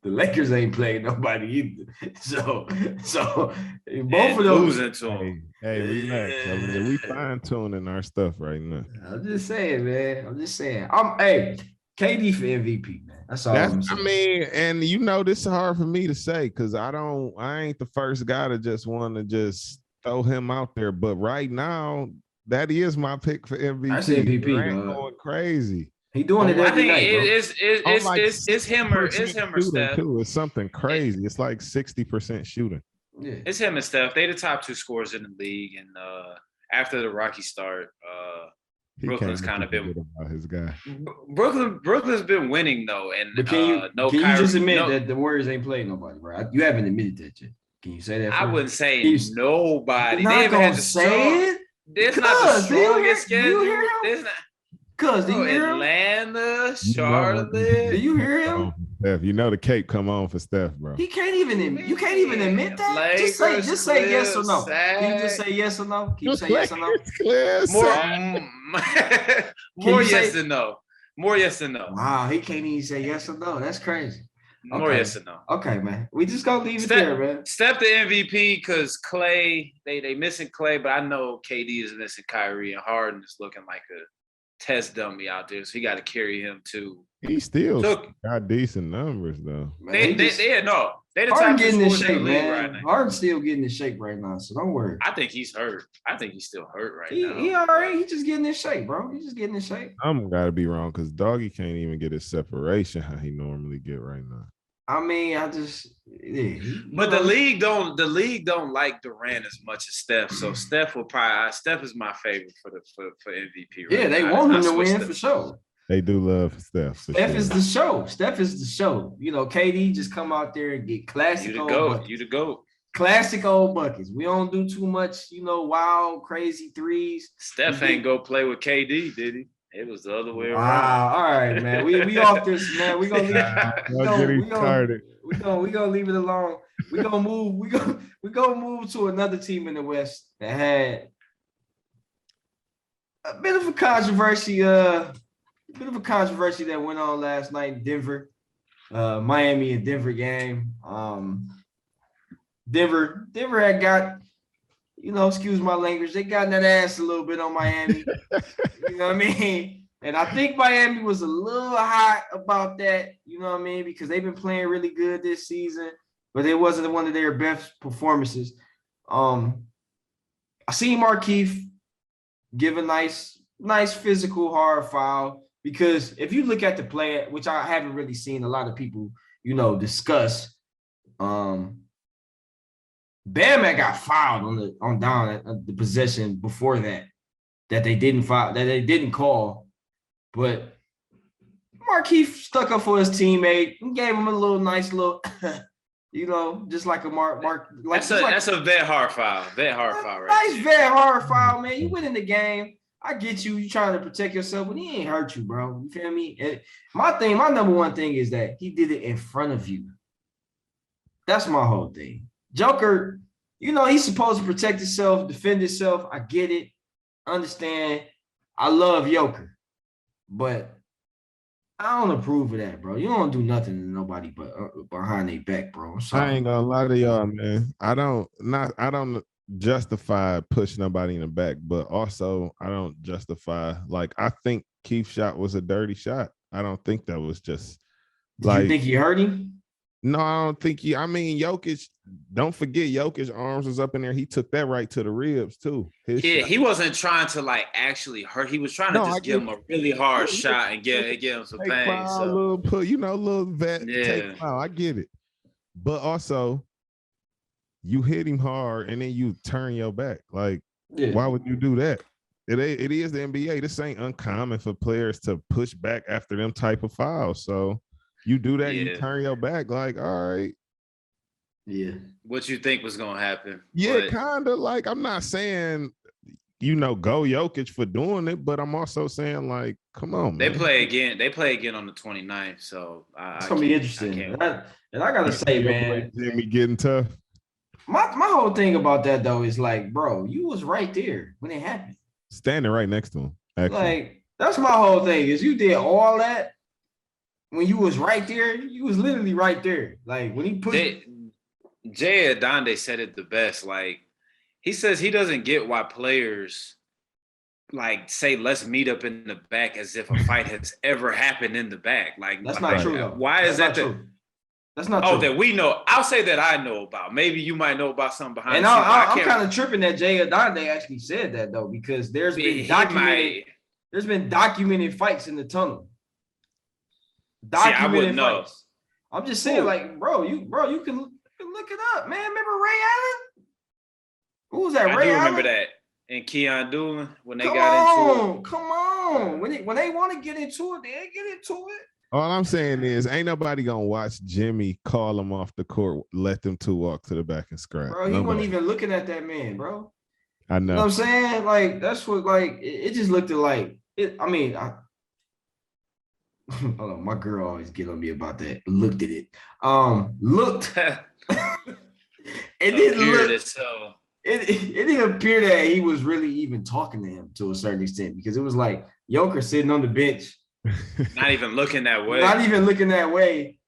the Lakers ain't playing nobody either. So both of those losing to them. Hey, relax. I mean, we fine tuning our stuff right now. I'm just saying, man. KD for MVP, man. That's all I'm saying. I mean, and this is hard for me to say because I ain't the first guy to just want to just throw him out there. But right now, that is my pick for MVP. That's MVP, going crazy. He doing it every night, bro. It's him or Steph. Too. It's something crazy. It's like 60% shooting. Yeah. It's him and Steph. They the top two scorers in the league, and after the rocky start, Brooklyn's kind of been about his guy. Brooklyn's been winning though, and but can you just admit that the Warriors ain't playing nobody, bro? You haven't admitted that yet. Can you say that? I wouldn't say nobody. They haven't had to say it. It's not the strongest schedule. Do you hear him? Atlanta, Charlotte. Do you hear him? Steph, the cape come on for Steph, bro. You can't even admit that. Lakers, just say yes or no. Can you just say yes or no? Can you say yes or no? More yes and no. More yes and no. Wow, he can't even say yes or no. That's crazy. More yes and no. Okay, man. We just gonna leave it there, man. Steph the MVP because Clay, they missing Clay, but I know KD is missing Kyrie, and Harden is looking like a test dummy out there, so he got to carry him too. He still got decent numbers though. They the Harden top getting in two shape, man. right now. Harden's still getting in shape right now, so don't worry. I think he's hurt. I think he's still hurt right now. He all right. He's just getting in shape, bro. He's just getting in shape. I'm gotta be wrong because Doggy can't even get his separation how he normally get right now. I mean, but the league don't like Durant as much as Steph. So Steph is my favorite for MVP. Yeah, they want him to win for sure. They do love Steph. Steph is the show. Steph is the show. KD just come out there and get classic. You the GOAT. Classic old buckets. We don't do too much, wild, crazy threes. Steph ain't go play with KD, did he? It was the other way around. Wow. All right, man. We off this, man. We gonna leave. We gonna leave it alone. We gonna move to another team in the West that had a bit of a controversy. That went on last night in Denver. Miami and Denver game. Denver had got, excuse my language, they got in that ass a little bit on Miami. You know what I mean? And I think Miami was a little hot about that, you know what I mean? Because they've been playing really good this season, but it wasn't one of their best performances. I seen Markieff give a nice physical hard foul, because if you look at the play, which I haven't really seen a lot of people, discuss, Bam had got fouled on down at the possession before that they didn't foul, that they didn't call, but Markieff stuck up for his teammate and gave him a nice little, just like a Mark. Like, that's a vet hard foul. Vet hard foul, right? Nice vet hard foul, man. You win in the game. I get you. You trying to protect yourself, but he ain't hurt you, bro. You feel me? And my number one thing is that he did it in front of you. That's my whole thing. Joker, he's supposed to protect himself, defend himself. I get it. Understand. I love Joker, but I don't approve of that, bro. You don't do nothing to nobody but behind their back, bro. I'm sorry. I ain't gonna lie to y'all, man. I don't justify pushing nobody in the back, but also I don't justify, like, I think Keith's shot was a dirty shot. I don't think that was just Did you think he hurt him? No, I don't think Jokic, don't forget Jokic's arms was up in there. He took that right to the ribs too. He wasn't trying to like actually hurt. He was trying to just give him a really hard shot and give him some pain. So. Little vet. Yeah. I get it. But also, you hit him hard and then you turn your back. Like, why would you do that? It is the NBA. This ain't uncommon for players to push back after them type of fouls. So you do that, you turn your back, like, all right. Yeah. What you think was gonna happen? Yeah, kind of. Like, I'm not saying, go Jokic for doing it, but I'm also saying, like, come on, man. They play again on the 29th, so it's gonna be interesting. And I gotta say, man, Jimmy getting tough. My whole thing about that though is like, bro, you was right there when it happened. Standing right next to him. Actually. Like, that's my whole thing is you did all that when you was right there. You was literally right there. Like, when he pushed. Jay Adonde said it the best. Like, he says he doesn't get why players like say let's meet up in the back as if a fight has ever happened in the back. Like, that's not true. Though. Why is that true? That's not true. Oh, that we know. I'll say that I know about. Maybe you might know about something behind. And I'm kind of tripping that Jay Adonde actually said that though, because there's been documented fights in the tunnel. Documented fights. I'm just saying, like, bro, you can look it up, man. Remember Ray Allen? Who was that? Ray Allen? I do remember that. And Keon Doolin when they got into it. Come on. When they want to get into it, they get into it. All I'm saying is, ain't nobody gonna watch Jimmy call him off the court, let them two walk to the back and scrap. Bro, he wasn't even looking at that man, bro. I know. You know what I'm saying? Like, that's what, like, it just looked like it. I mean, hold on, my girl always get on me about that. Looked at it. Looked. It didn't look. So. It didn't appear that he was really even talking to him to a certain extent, because it was like Joker sitting on the bench. Not even looking that way. Not even looking that way.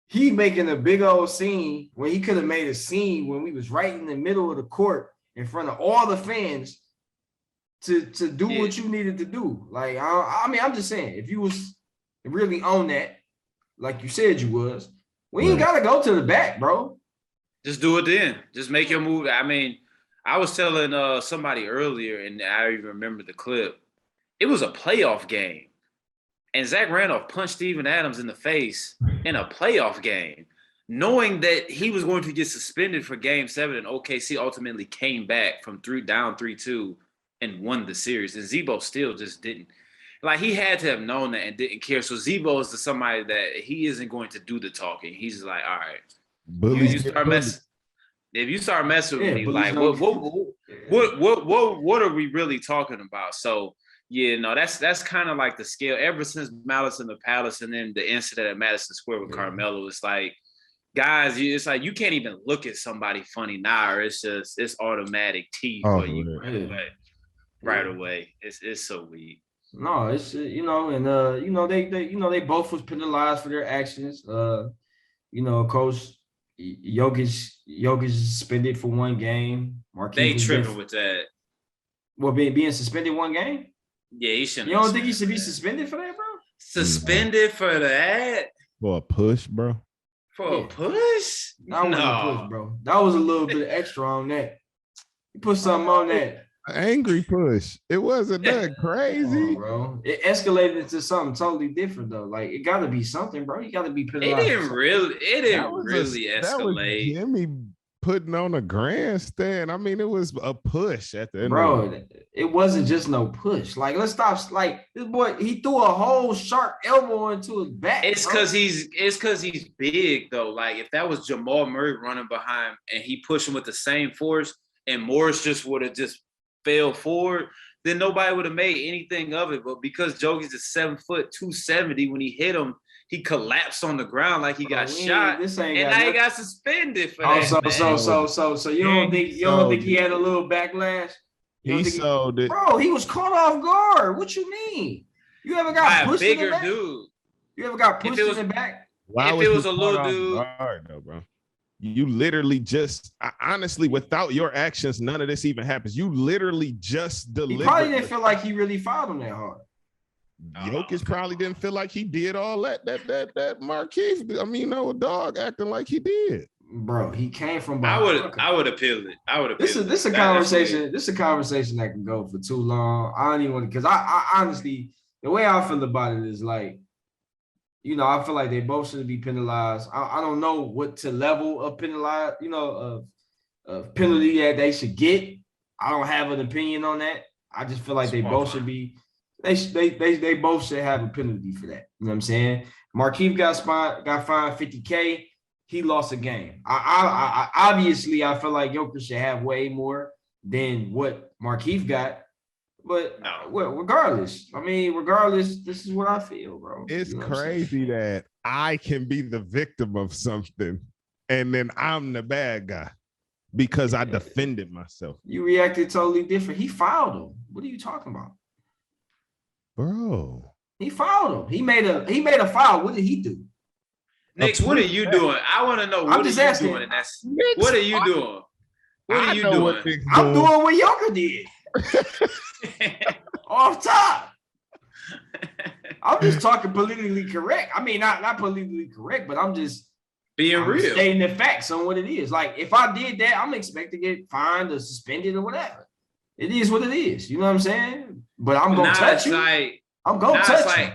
He making a big old scene when he could have made a scene when we was right in the middle of the court in front of all the fans to do what you needed to do. Like, I mean, I'm just saying, if you was really on that, like you said you was, we ain't gotta go to the back, bro. Just do it then. Just make your move. I mean, I was telling somebody earlier, and I even remember the clip. It was a playoff game. And Zach Randolph punched Steven Adams in the face in a playoff game, knowing that he was going to get suspended for Game 7, and OKC ultimately came back from down 3-2 and won the series. And Zebo still just didn't. Like, he had to have known that and didn't care. So Zebo is somebody that he isn't going to do the talking. He's just like, all right, if you start messing with me, like, what are we really talking about? So. Yeah, no, that's kind of like the scale. Ever since Malice in the Palace and then the incident at Madison Square with Carmelo, it's like, guys, it's like you can't even look at somebody funny now, or it's automatic T for you right away. It's so weak. No, it's they both was penalized for their actions. Coach Jokic suspended for one game. They tripping with that. Well, being suspended one game. Yeah, he shouldn't. You don't think he should be suspended for that, bro? Suspended for that? For a push, bro? For a push? That wasn't a push, bro. That was a little bit extra on that. You put something on that. Angry push. It wasn't that crazy, bro. It escalated into something totally different, though. Like, it got to be something, bro. You got to be penalized. It didn't really escalate. That was Jimmy putting on a grandstand. I mean, it was a push at the end. Bro, it wasn't just no push. Like, let's stop. Like, this boy, he threw a whole sharp elbow into his back. It's because he's big, though. Like, if that was Jamal Murray running behind and he pushed him with the same force and Morris just would have just fell forward, then nobody would have made anything of it. But because Jokic is 7 foot 270, when he hit him, he collapsed on the ground like he got shot, and now he got suspended for that. So you don't think he had a little backlash? He sold it, bro. He was caught off guard. What you mean? You ever got pushed in the back? Dude. You ever got pushed in the back? If it was a little dude, guard, though, bro. You literally just honestly, without your actions, none of this even happens. You literally just delivered. He probably didn't feel like he really fouled him that hard. Jokic probably didn't feel like he did all that Marquise. I mean, no dog acting like he did. Bro, he came from behind. I would appeal it. This is a conversation. This is a conversation that can go for too long. I don't even want to, because I honestly, the way I feel about it is like, you know, I feel like they both should be penalized. I don't know what to level of penalize, you know, of penalty that they should get. I don't have an opinion on that. I just feel like they both should be. They both should have a penalty for that. You know what I'm saying? Markieff got fined $50K. He lost a game. I obviously I feel like Jokic should have way more than what Markieff got. But regardless, this is what I feel, bro. It's crazy that I can be the victim of something and then I'm the bad guy because I defended myself. You reacted totally different. He fouled him. What are you talking about? Bro. He fouled him. He made a foul. What did he do? Nix, what are you doing? I want to know what are you doing. And that's what are you doing? What are you doing? I'm doing what Jokic did. Off top. I'm just talking politically correct. I mean, not politically correct, but I'm just being real, stating the facts on what it is. Like, if I did that, I'm expecting to get fined or suspended or whatever. It is what it is. You know what I'm saying? But I'm gonna touch you. I'm gonna touch you.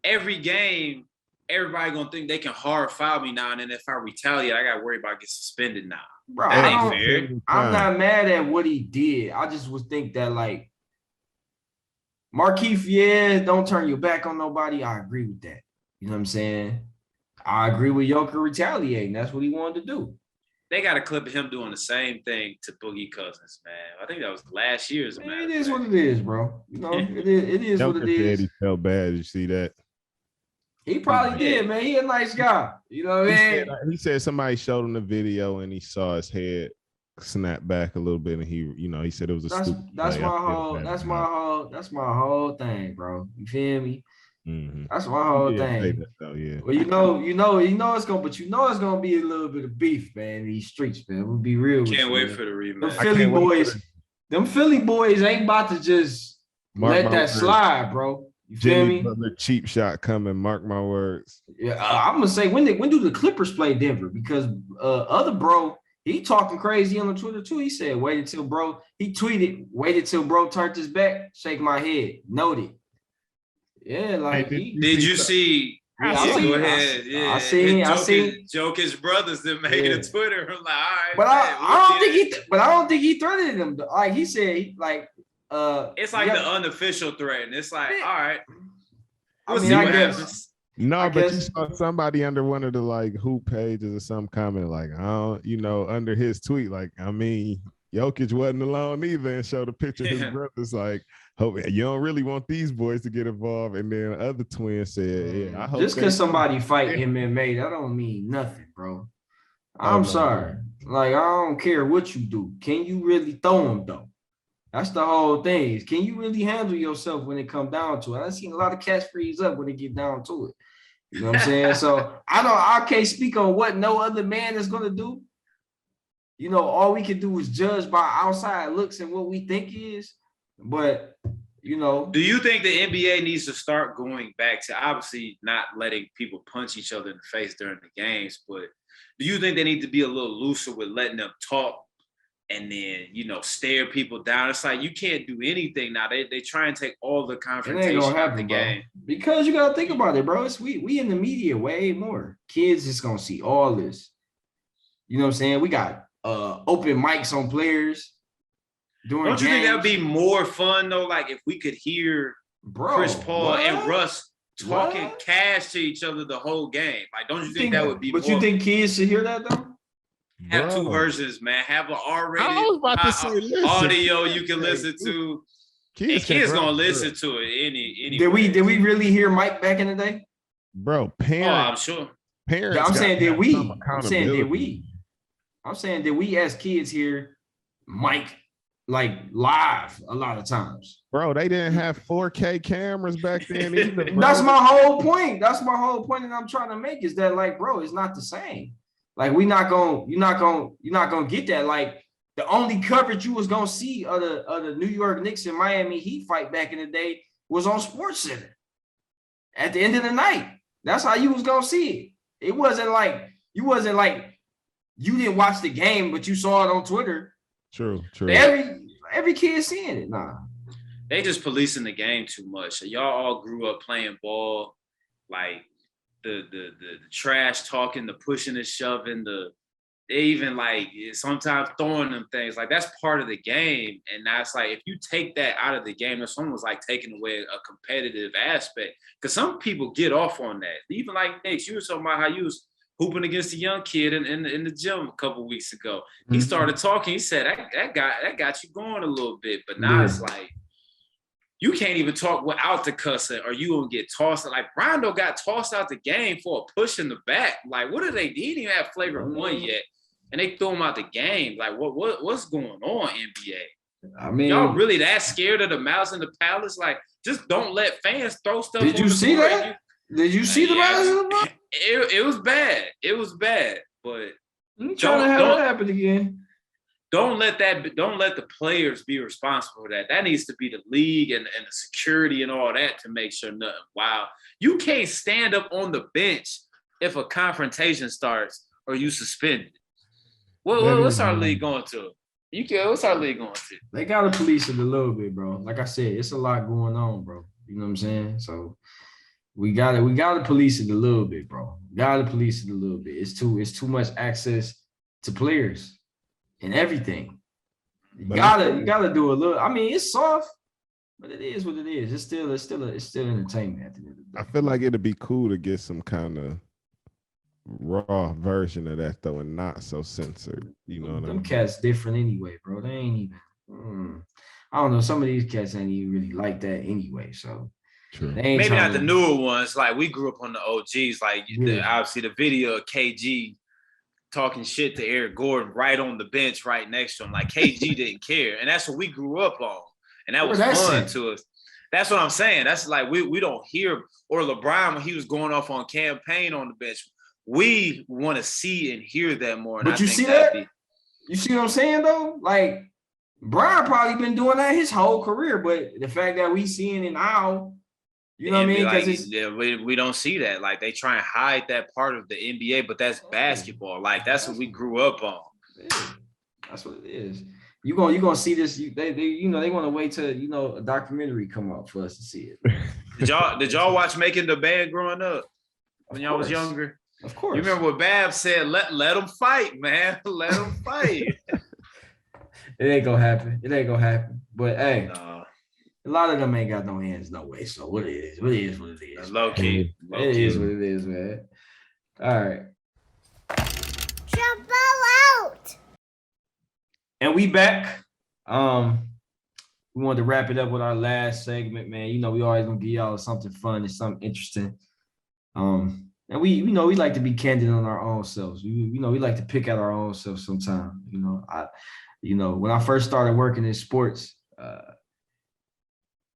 Every game, everybody gonna think they can hard foul me now, and then if I retaliate, I gotta worry about getting suspended now. Bro, that ain't fair. I'm not mad at what he did. I just would think that, like, Markieff, don't turn your back on nobody. I agree with that. You know what I'm saying? I agree with Jokic retaliating. That's what he wanted to do. They got a clip of him doing the same thing to Boogie Cousins, man. I think that was last year's. Man, it is what it is, bro. You know, it is what it is. He felt bad. You see that? He probably did, man. He a nice guy. You know what I mean? He said somebody showed him the video and he saw his head snap back a little bit, and he said it was a stupid. That's my whole thing, bro. You feel me? Mm-hmm. That's my whole thing. Well, you know it's gonna be a little bit of beef, man. In these streets, man. We'll be real. Can't wait for the rematch. Them Philly boys ain't about to just let that slide, bro. You feel me? The cheap shot coming. Mark my words. Yeah, I'm gonna say when do the Clippers play Denver? Because other bro, he talking crazy on the Twitter too. He said, "Waited till bro." He tweeted, "Waited till bro turned his back." Shake my head. Noted. Yeah, like did you see? I seen Jokic's brothers that made a Twitter. I'm like, all right. But I don't think he threatened him. Like he said, like. It's like the unofficial threat, and it's like, all right. I guess. No, but you saw somebody under one of the like hoop pages or some comment like, under his tweet, like, I mean, Jokic wasn't alone either, and showed a picture of his brothers like, hope you don't really want these boys to get involved. And then other twin said, I hope just because somebody fight MMA, that don't mean nothing, bro. I'm sorry. Like, I don't care what you do. Can you really throw him though? That's the whole thing. Can you really handle yourself when it comes down to it? I've seen a lot of cats freeze up when they get down to it. You know what I'm saying? So I can't speak on what no other man is gonna do. You know, all we can do is judge by outside looks and what we think is. But you know, do you think the NBA needs to start going back to obviously not letting people punch each other in the face during the games? But do you think they need to be a little looser with letting them talk? And then, stare people down. It's like you can't do anything now. They try and take all the confrontation out of the game. Because you gotta think about it, bro. It's we in the media way more. Kids is gonna see all this. You know what I'm saying? We got open mics on players during Don't you think that would be more fun though? Like if we could hear Chris Paul and Russ talking cash to each other the whole game. Like, don't you think that would be more? But you think kids should hear that though? Have two versions, man. Have an R-rated audio you can listen to. Kids gonna listen to it any. Did we really hear Mike back in the day? Bro, parents. Oh, I'm sure. Parents. I'm saying did we? I'm saying did we as kids hear Mike like live a lot of times? Bro, they didn't have 4K cameras back then either. Bro. That's my whole point. That's my whole point that I'm trying to make is that like, bro, it's not the same. Like you're not gonna get that. Like the only coverage you was gonna see of the New York Knicks and Miami Heat fight back in the day was on SportsCenter at the end of the night. That's how you was gonna see it. It wasn't like you didn't watch the game, but you saw it on Twitter. True. Every kid seeing it. Nah. They just policing the game too much. So y'all all grew up playing ball, like the trash talking, the pushing and shoving, they even like sometimes throwing them things. Like that's part of the game. And that's like if you take that out of the game, it's almost like taking away a competitive aspect. Because some people get off on that. Even like Nick, you were talking about how you was hooping against a young kid in the gym a couple weeks ago. He started talking. He said that got you going a little bit. But now it's like you can't even talk without the cussing, or you gonna get tossed. Like Rondo got tossed out the game for a push in the back. Like what did they? He didn't even have flavor one yet, and they threw him out the game. Like what's going on, NBA? I mean, y'all really that scared of the mouse in the palace? Like just don't let fans throw stuff. Did you see that? Did you see the mouse in the palace? It was bad. It was bad, but I'm trying to have that happen again. Don't let the players be responsible for that. That needs to be the league and the security and all that to make sure nothing. Wow. You can't stand up on the bench if a confrontation starts or you suspended. What's our league going to? What's our league going to? They got to police it a little bit, bro. Like I said, it's a lot going on, bro. You know what I'm saying? So we gotta police it a little bit, bro. Gotta police it a little bit. It's too much access to players. And everything. You gotta do a little. I mean, it's soft, but it is what it is. It's still entertainment at the end of the day. I feel like it'd be cool to get some kind of raw version of that though, and not so censored. You know what I mean? Them cats different anyway, bro. They ain't even. I don't know. Some of these cats ain't even really like that anyway. So true. Maybe not the newer ones. Like we grew up on the OGs. Like obviously the video of KG talking shit to Eric Gordon right on the bench right next to him. Like KG didn't care. And that's what we grew up on. And that was fun to us. That's what I'm saying. That's like we don't hear, or LeBron when he was going off on campaign on the bench. We want to see and hear that more. But you see that? You see what I'm saying though? Like Brian probably been doing that his whole career, but the fact that we seeing it now, you know what I mean? Like, we don't see that. Like they try and hide that part of the NBA, but that's basketball. Like that's what we grew up on. That's what it is. You gonna see this? They want to wait till a documentary come out for us to see it. Did y'all watch Making the Band growing up when y'all was younger? Of course. You remember what Bab said? Let them fight, man. Let them fight. It ain't gonna happen. But hey. A lot of them ain't got no hands, no way. So what it is what it is. Low key. It is what it is, man. All right. Jusballout. And we back. We wanted to wrap it up with our last segment, man. We always gonna give y'all something fun and something interesting. And we like to be candid on our own selves. We like to pick at our own selves sometimes. When I first started working in sports,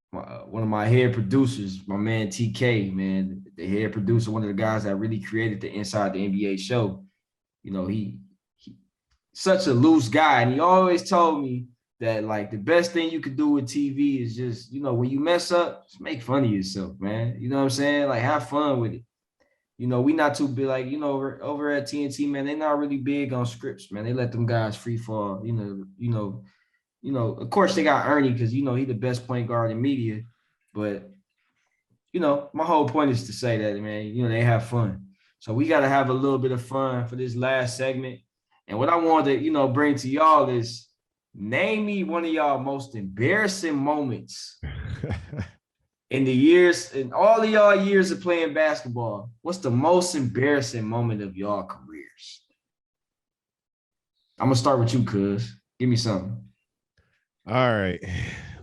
one of my head producers, my man TK, man, the head producer, one of the guys that really created the Inside the NBA show. He such a loose guy, and he always told me that like the best thing you could do with TV is just when you mess up, just make fun of yourself, man. You know what I'm saying? Like have fun with it. We not too big, like over at TNT, man. They're not really big on scripts, man. They let them guys free fall. Of course they got Ernie because he the best point guard in media, but my whole point is to say that, man, they have fun. So we got to have a little bit of fun for this last segment. And what I wanted to, bring to y'all is name me one of y'all most embarrassing moments in all of y'all years of playing basketball. What's the most embarrassing moment of y'all careers? I'm gonna start with you, cuz. Give me something. All right.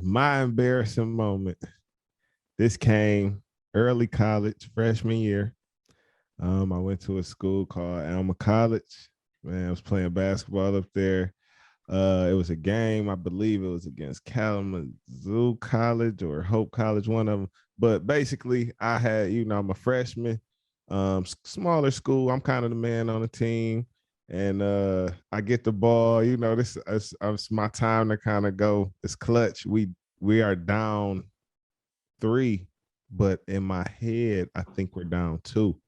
my embarrassing moment. This came early college, freshman year. I went to a school called Alma College. Man, I was playing basketball up there. It was a game, I believe it was against Kalamazoo College or Hope College, one of them. But basically, I had, I'm a freshman, smaller school. I'm kind of the man on the team. And I get the ball, this is my time to kind of go. It's clutch. We are down 3, but in my head, I think we're down 2.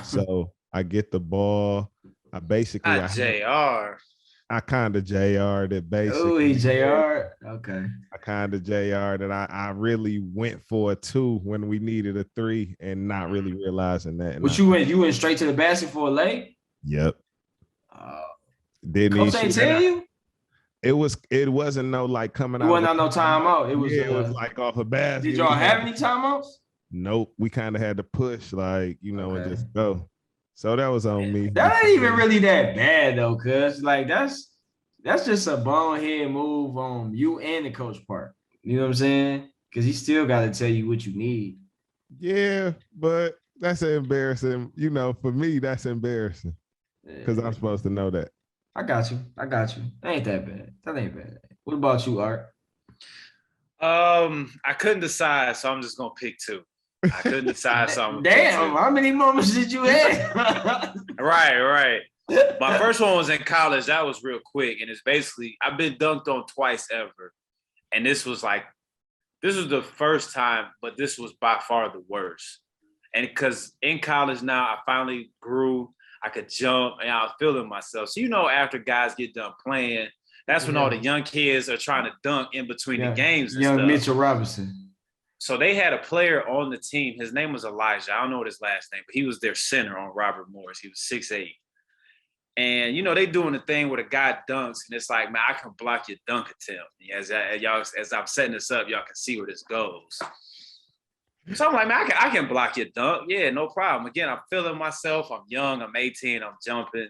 So I get the ball. I basically I kind of JR'd it basically. Oh, he JR'd? Okay. I kind of JR'd that I really went for a 2 when we needed a 3 and not really realizing that. But you went straight to the basket for a lay? Yep. Didn't Coach ain't tell you? It wasn't no like coming out. It wasn't on no timeout. It was like off a basket. Did y'all have any timeouts? Nope. We kind of had to push and just go. So that was on me. That ain't even really that bad though, cuz like that's just a bonehead move on you and the coach part. You know what I'm saying? Because he still got to tell you what you need. Yeah, but that's embarrassing. For me, that's embarrassing because I'm supposed to know that. I got you. That ain't that bad. That ain't bad. What about you, Art? I couldn't decide, so I'm just gonna pick 2. I couldn't decide something. Damn, how many moments did you have? Right. My first one was in college. That was real quick. And it's basically, I've been dunked on twice ever. And this was the first time, but this was by far the worst. And because in college now, I finally grew. I could jump and I was feeling myself. So, after guys get done playing, that's when all the young kids are trying to dunk in between the games and young stuff. Mitchell Robinson. So they had a player on the team. His name was Elijah. I don't know what his last name, but he was their center on Robert Morris. He was 6'8". And, they doing the thing where the guy dunks, and it's like, man, I can block your dunk attempt. As I'm setting this up, y'all can see where this goes. So I'm like, man, I can block your dunk. Yeah, no problem. Again, I'm feeling myself. I'm young. I'm 18. I'm jumping.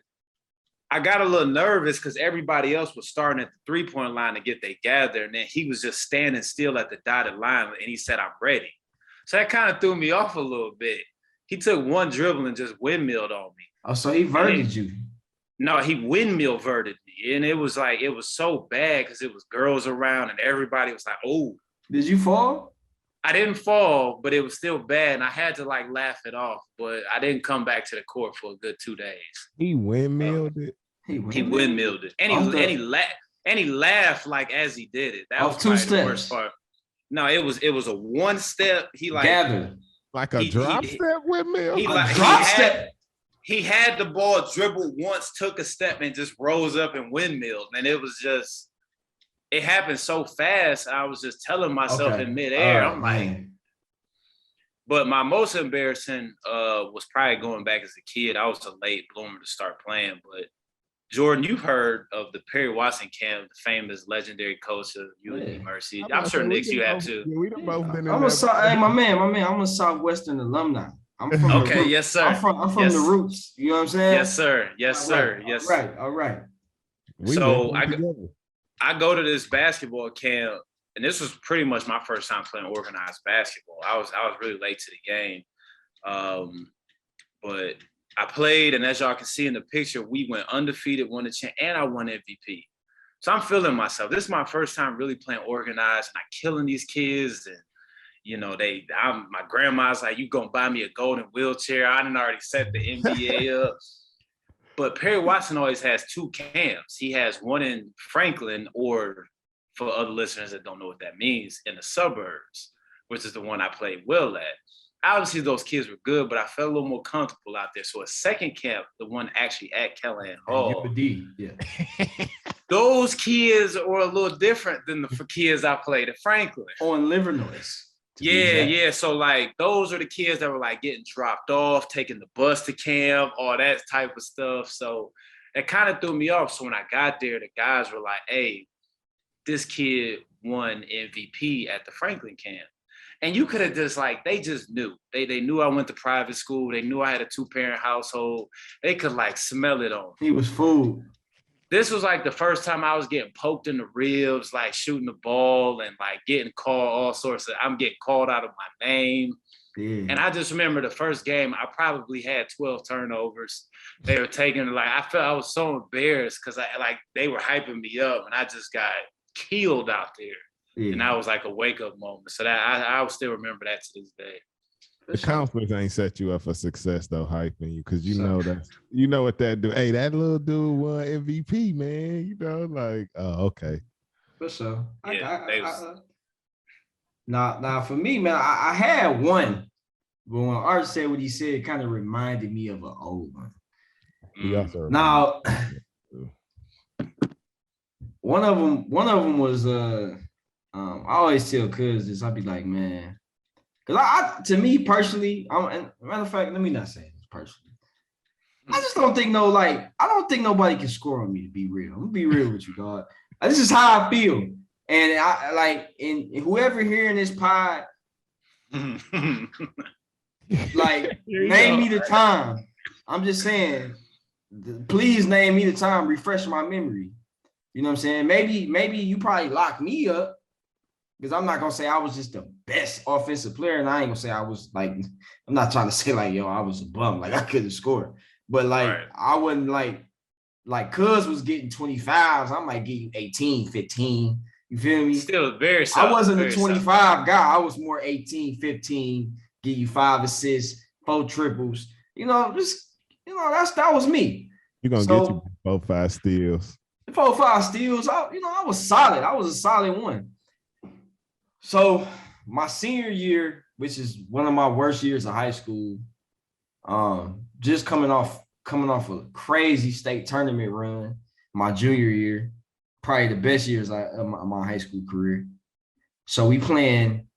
I got a little nervous because everybody else was starting at the three-point line to get their gather, and then he was just standing still at the dotted line, and he said, I'm ready. So that kind of threw me off a little bit. He took one dribble and just windmilled on me. Oh, so he verted you. No, he windmill verted me, and it was so bad because it was girls around, and everybody was like, oh. Did you fall? I didn't fall, but it was still bad, and I had to laugh it off, but I didn't come back to the court for a good 2 days. He windmilled it? He windmilled it. And he laughed as he did it. That was 2 steps. The worst part. No, it was a 1 step. He gathered. Like a drop step windmill? He had the ball dribbled once, took a step, and just rose up and windmilled. And it was just, it happened so fast. I was just telling myself in midair, I'm like, but my most embarrassing was probably going back as a kid. I was a late bloomer to start playing, but Jordan, you've heard of the Perry Watson camp, the famous legendary coach of UNT Mercy. I'm sure Knicks you have too. We done both been in my man, I'm a Southwestern alumni. I'm from the roots. Yes, sir. I'm from the roots. You know what I'm saying? Yes, sir. All right. So I go to this basketball camp, and this was pretty much my first time playing organized basketball. I was really late to the game, but I played, and as y'all can see in the picture, we went undefeated, won the champ, and I won MVP. So I'm feeling myself. This is my first time really playing organized, and I'm killing these kids. And my grandma's like, "You gonna buy me a golden wheelchair?" I done already set the NBA up. But Perry Watson always has 2 camps. He has one in Franklin, or for other listeners that don't know what that means, in the suburbs, which is the one I played well at. Obviously, those kids were good, but I felt a little more comfortable out there. So a second camp, the one actually at Callahan Hall, those kids were a little different than the kids I played at Franklin. On Livernois. Yeah. So those are the kids that were getting dropped off, taking the bus to camp, all that type of stuff. So it kind of threw me off. So when I got there, the guys were like, "Hey, this kid won MVP at the Franklin camp." And you could have just they just knew. They knew I went to private school. They knew I had a 2-parent household. They could smell it on me. He was fooled. this was like the first time I was getting poked in the ribs, like shooting the ball and like getting called all sorts of, I'm getting called out of my name. Yeah. And I just remember the first game, I probably had 12 turnovers. They were taking it, like, I felt I was so embarrassed because they were hyping me up and I just got killed out there. Yeah. And that was like a wake-up moment. So that I still remember that to this day. The conference ain't set you up for success though, hyping you, because you know what that do. Hey, that little dude won MVP, man. You know, like, oh, okay. For sure. Yeah, Now for me, man, I had one, but when Art said what he said, it kind of reminded me of an old one. Now, one of them was I always tell cuz this, I'd be like, man. Because to me personally, and matter of fact, let me not say this personally. I just don't think I don't think nobody can score on me, to be real. I'm gonna be real with you, God. This is how I feel. And I and whoever hearing this pod, name me the time. I'm just saying, please name me the time, refresh my memory. You know what I'm saying? Maybe you probably locked me up. Because I'm not going to say I was just the best offensive player. And I ain't going to say I was like, I'm not trying to say like, yo, I was a bum. Like I couldn't score. But like, I wasn't like Cuz was getting 25s. I might get you 18, 15. You feel me? Still very solid. I wasn't a 25 guy. I was more 18, 15, give you 5 assists, 4 triples. You know, that was me. You're going to get you 4, 5 steals. 4, 5 steals. I was solid. I was a solid one. So my senior year, which is one of my worst years of high school, just coming off a crazy state tournament run, my junior year, probably the best years of my high school career. So we playing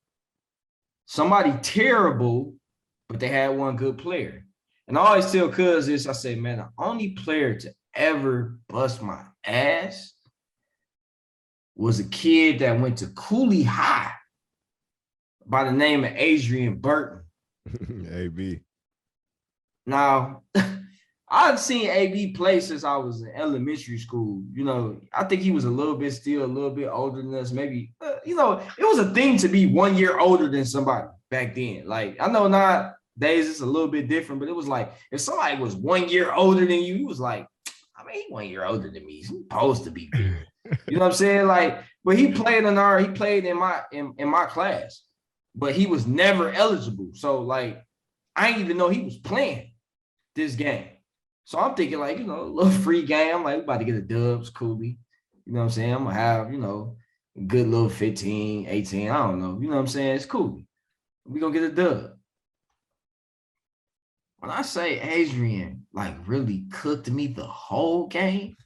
somebody terrible, but they had one good player. And I always tell cuz this, I say, man, the only player to ever bust my ass was a kid that went to Cooley High by the name of Adrian Burton. AB. Now, I've seen AB play since I was in elementary school. You know, I think he was a little bit older than us. Maybe, it was a thing to be 1 year older than somebody back then. Like, I know nowadays it's a little bit different, but it was like, if somebody was 1 year older than you, it was like, I mean, he's 1 year older than me. He's supposed to be good. You know what I'm saying? Like, but he played in my class, but he was never eligible. So like, I didn't even know he was playing this game. So I'm thinking like, a little free game. I'm like, we about to get a dubs, Cooley. You know what I'm saying? I'm gonna have, a good little 15, 18. I don't know. You know what I'm saying? It's cool. We're gonna get a dub. When I say Adrian like really cooked me the whole game.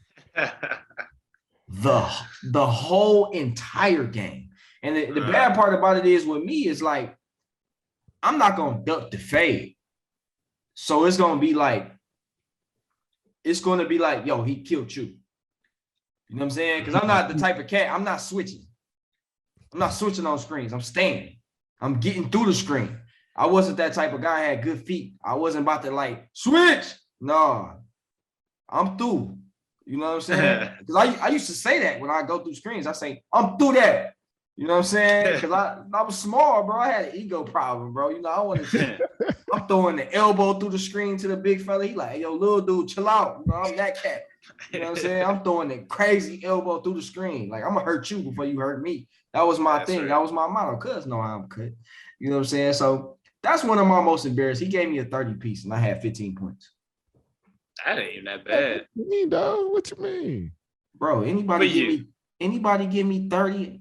The whole entire game. And the bad part about it is with me is like, I'm not going to duck the fade. So it's going to be like, yo, he killed you. You know what I'm saying? Because I'm not the type of cat, I'm not switching. I'm not switching on screens. I'm staying. I'm getting through the screen. I wasn't that type of guy. I had good feet. I wasn't about to like switch. No, I'm through. You know what I'm saying? Because I used to say that when I go through screens. I say, I'm through that. You know what I'm saying? Because I was small, bro. I had an ego problem, bro. I wanted to. I'm throwing the elbow through the screen to the big fella. He like, hey, yo, little dude, chill out. Bro, I'm that cat. You know what I'm saying? I'm throwing the crazy elbow through the screen. Like, I'm going to hurt you before you hurt me. That was my thing. Right. That was my motto. Cuz know how I'm cut. You know what I'm saying? So that's one of my most embarrassed. He gave me a 30-piece, and I had 15 points. That ain't even that bad. What you mean, dog? What you mean? Bro, anybody give me 30?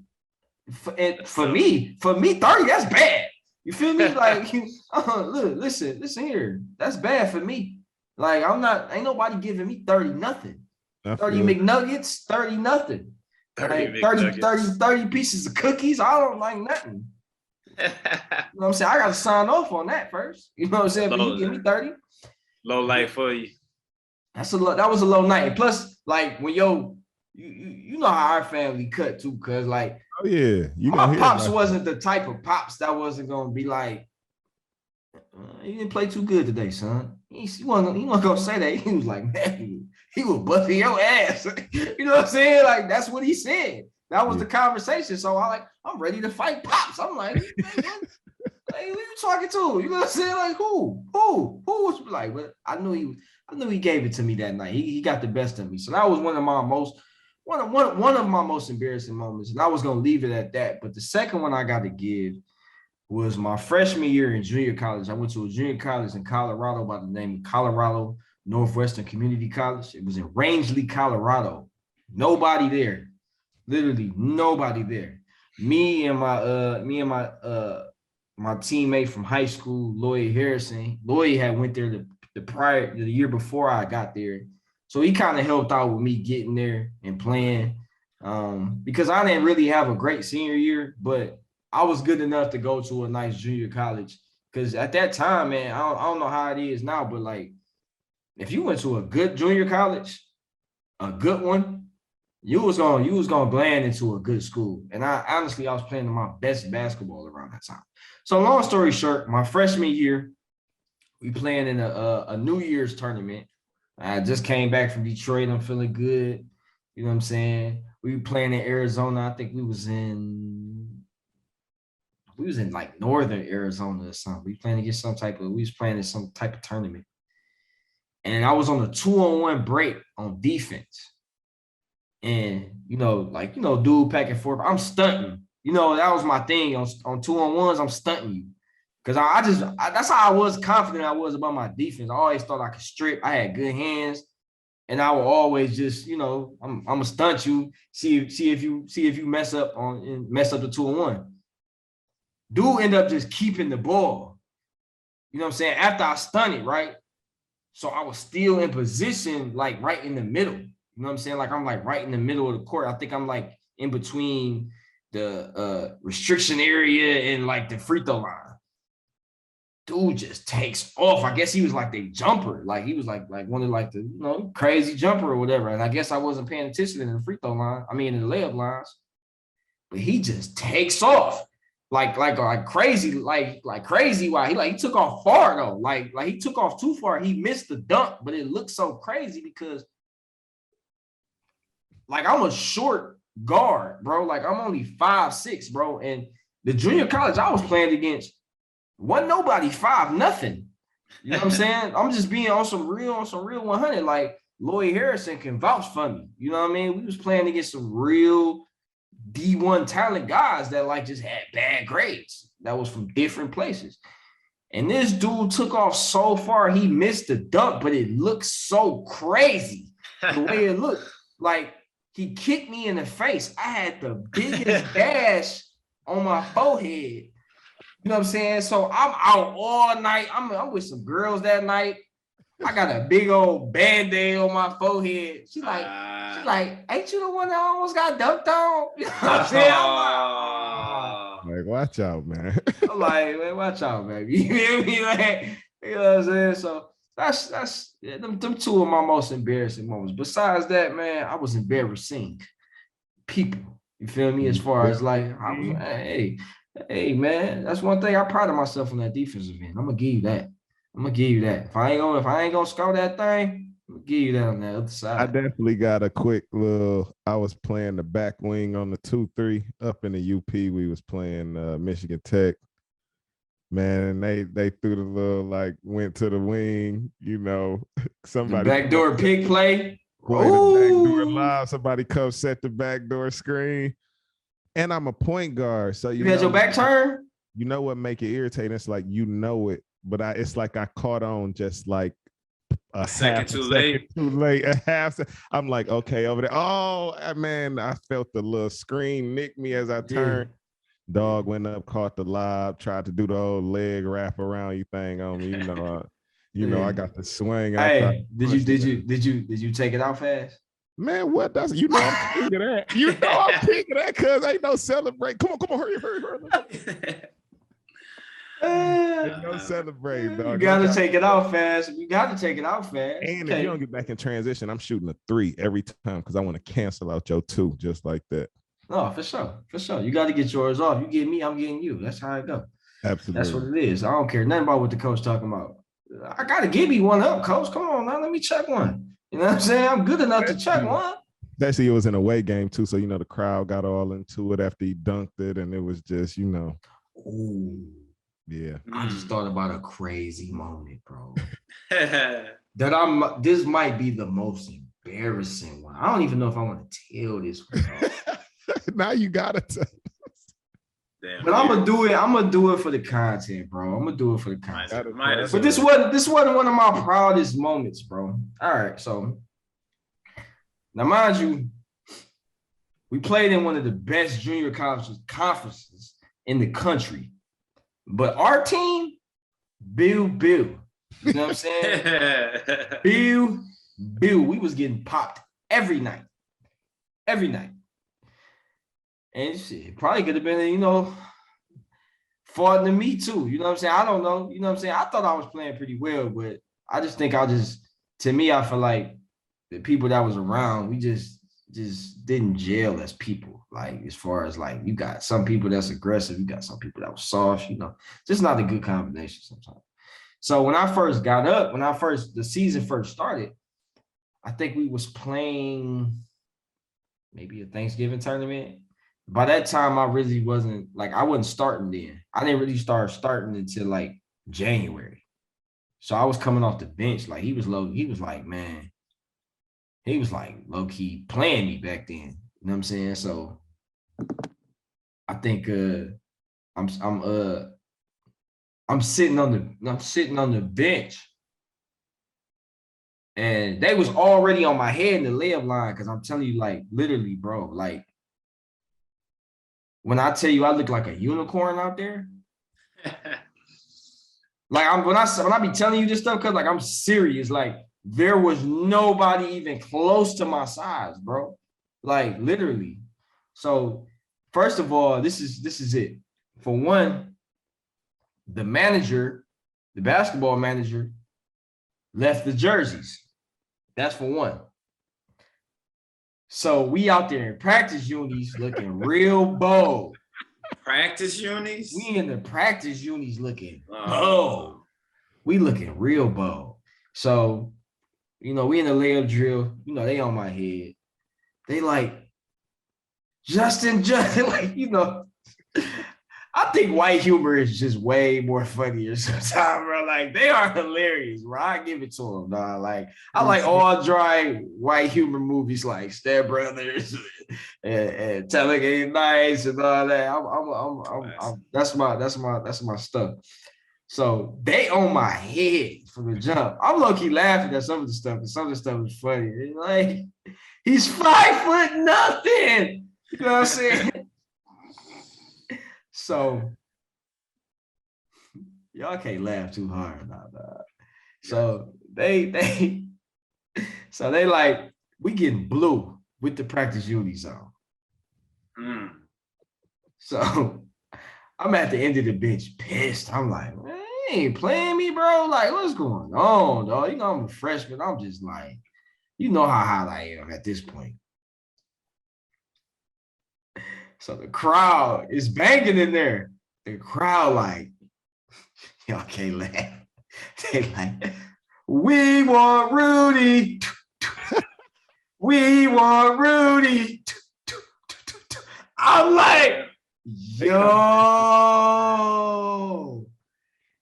For me, 30, that's bad. You feel me? Like, look, listen here. That's bad for me. Like, ain't nobody giving me 30 nothing. 30 McNuggets, 30 nothing. 30 pieces of cookies. I don't like nothing. You know what I'm saying? I gotta sign off on that first. You know what I'm saying? But you give me 30. Low light for you. That was a low night. Plus, like when you know how our family cut too, cuz like, oh yeah, my pops wasn't the type of pops that wasn't gonna be like, He didn't play too good today, son. He wasn't gonna say that. He was like, man, he was busting your ass. You know what I'm saying? Like, that's what he said. That was the conversation. So I'm ready to fight Pops. I'm like, hey, what? Hey, who you talking to? You know what I'm saying? Like, who was like? But I knew he gave it to me that night. He got the best of me. So that was one of my most embarrassing moments. And I was gonna leave it at that. But the second one I got to give was my freshman year in junior college. I went to a junior college in Colorado by the name of Colorado Northwestern Community College. It was in Rangeley, Colorado. Nobody there. Literally nobody there. Me and my teammate from high school, Lloyd Harrison. Lloyd had went there the year before I got there. So he kind of helped out with me getting there and playing. Because I didn't really have a great senior year, but I was good enough to go to a nice junior college. Because at that time, man, I don't know how it is now, but like, if you went to a good junior college, a good one, you was gonna land into a good school. And I was playing my best basketball around that time. So long story short, my freshman year, we playing in a New Year's tournament. I just came back from Detroit. I'm feeling good. You know what I'm saying? We were playing in Arizona. I think we was in like northern Arizona or something. We was playing in some type of tournament. And I was on a 2-on-1 break on defense. And dude back and forth. I'm stunting. That was my thing on 2-on-1s. I'm stunting you. Because that's how I was confident I was about my defense. I always thought I could strip. I had good hands. And I would always just, I'm gonna stunt you, see if you mess up the 2-on-1. Dude ended up just keeping the ball. You know what I'm saying? After I stunned it, right? So I was still in position, like right in the middle. You know what I'm saying? Like I'm like right in the middle of the court. I think I'm like in between the restriction area and like the free throw line. Dude just takes off. I guess he was like the jumper. Like he was like one of like the crazy jumper or whatever. And I guess I wasn't paying attention in the free throw line. I mean in the layup lines. But he just takes off like crazy, like crazy. Why he took off far though. Like he took off too far. He missed the dunk, but it looked so crazy because like I'm a short guard, bro. Like I'm only 5'6", bro. And the junior college I was playing against wasn't nobody 5'0". You know what I'm saying? I'm just being on some real 100. Like Lloyd Harrison can vouch for me. You know what I mean? We was playing against some real D1 talent guys that like just had bad grades. That was from different places. And this dude took off so far, he missed the dunk, but it looked so crazy. The way it looked. Like he kicked me in the face. I had the biggest dash on my forehead. You know what I'm saying? So I'm out all night. I'm with some girls that night. I got a big old Band-Aid on my forehead. She's like, ain't you the one that almost got dunked on? You know what I'm saying? I'm like, watch out, man. I'm like, man, watch out, baby. You feel me? Like, you know what I'm saying? So that's them two of my most embarrassing moments. Besides that, man, I was embarrassing people. You feel me? As far as like, I was, hey, man, that's one thing I pride myself on that defensive end. I'm gonna give you that. If I ain't gonna score that thing, I'm gonna give you that on the other side. I definitely got a quick little. I was playing the back wing on the 2-3 up in the UP. We was playing Michigan Tech. Man, they threw the little like went to the wing. Somebody the backdoor pick play. The backdoor live. Somebody come set the backdoor screen. And I'm a point guard, so you had your back turn. You know what make it irritating? It's like it, but it's like I caught on just like a second too late. I'm like, okay, over there. Oh man, I felt the little screen nick me as I turned. Dog went up, caught the lob, tried to do the old leg wrap around you thing on me. I got the swing. Hey, did you take it out fast? Man, what does I'm thinking that? I'm thinking that because ain't no celebrate. Come on, hurry. Ain't no celebrate, dog. You gotta take it out fast. And if you don't get back in transition, I'm shooting a 3 every time because I want to cancel out your 2 just like that. No, for sure. You got to get yours off. You get me, I'm getting you. That's how it go. Absolutely. That's what it is. I don't care nothing about what the coach talking about. I gotta give me one up, coach. Come on now, let me check one. You know what I'm saying? I'm good enough to check one. Especially it was an away game too, so the crowd got all into it after he dunked it, and it was just Ooh. Yeah. I just thought about a crazy moment, bro. This might be the most embarrassing one. I don't even know if I want to tell this one. Now you gotta tell. Damn, but I'm gonna do it. I'm gonna do it for the content, bro. I'm gonna do it for the content. But this wasn't one of my proudest moments, bro. All right, so now mind you, we played in one of the best junior conferences in the country, but our team, Bill. You know what I'm saying? Bill. We was getting popped every night. And shit, probably could have been, farther than me too. You know what I'm saying? I don't know. You know what I'm saying? I thought I was playing pretty well, but I just think to me, I feel like the people that was around, we just didn't gel as people. Like, as far as like, you got some people that's aggressive, you got some people that was soft, just not a good combination sometimes. So when I first got up, the season first started, I think we was playing maybe a Thanksgiving tournament. By that time, I really wasn't I wasn't starting then. I didn't really start starting until like January. So I was coming off the bench. Like he was low key playing me back then. You know what I'm saying? So I think I'm sitting on the bench. And they was already on my head in the layup line, because I'm telling you, like, literally, bro, like, when I tell you I look like a unicorn out there, like, when I be telling you this stuff, because, like, I'm serious. Like, there was nobody even close to my size, bro. Like, literally. So, first of all, this is it. For one, the basketball manager, left the jerseys. That's for one. So we out there in practice unis looking real bold. Practice unis? We in the practice unis looking bold. We looking real bold. So, we in the layup drill. They on my head. They like, Justin, like, I think white humor is just way more funnier sometimes, bro. Like, they are hilarious, bro. I give it to them, dog. Like, I like all dry white humor movies like Step Brothers and Telling It Nice and all that. That's my stuff. So they on my head from the jump. I'm low-key laughing at some of the stuff, and some of the stuff is funny. It's like, he's 5'0". You know what I'm saying? So y'all can't laugh too hard now, dog. So they like, we getting blue with the practice unis on. So I'm at the end of the bench pissed. I'm like, man, you ain't playing me, bro. Like, what's going on, dog? I'm a freshman. I'm just like, how hot I am at this point. So the crowd is banging in there. The crowd like, y'all can't laugh. They like, we want Rudy. We want Rudy. I'm like, yo,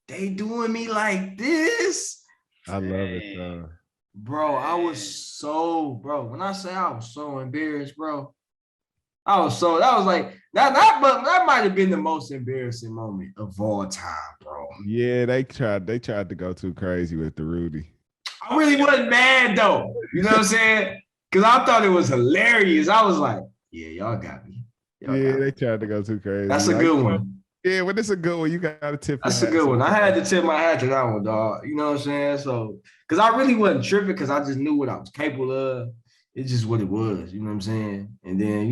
they doing me like this? I love it, bro. When I say I was so embarrassed, bro. That might have been the most embarrassing moment of all time, bro. Yeah, they tried to go too crazy with the Rudy. I really wasn't mad though. You know what I'm saying? Because I thought it was hilarious. I was like, yeah, y'all got me. They tried to go too crazy. That's a good one. Yeah, when it's a good one, you got to tip. That's a good one. I had to tip my hat to that one, dog. You know what I'm saying? So, because I really wasn't tripping, because I just knew what I was capable of. It's just what it was. You know what I'm saying? And then,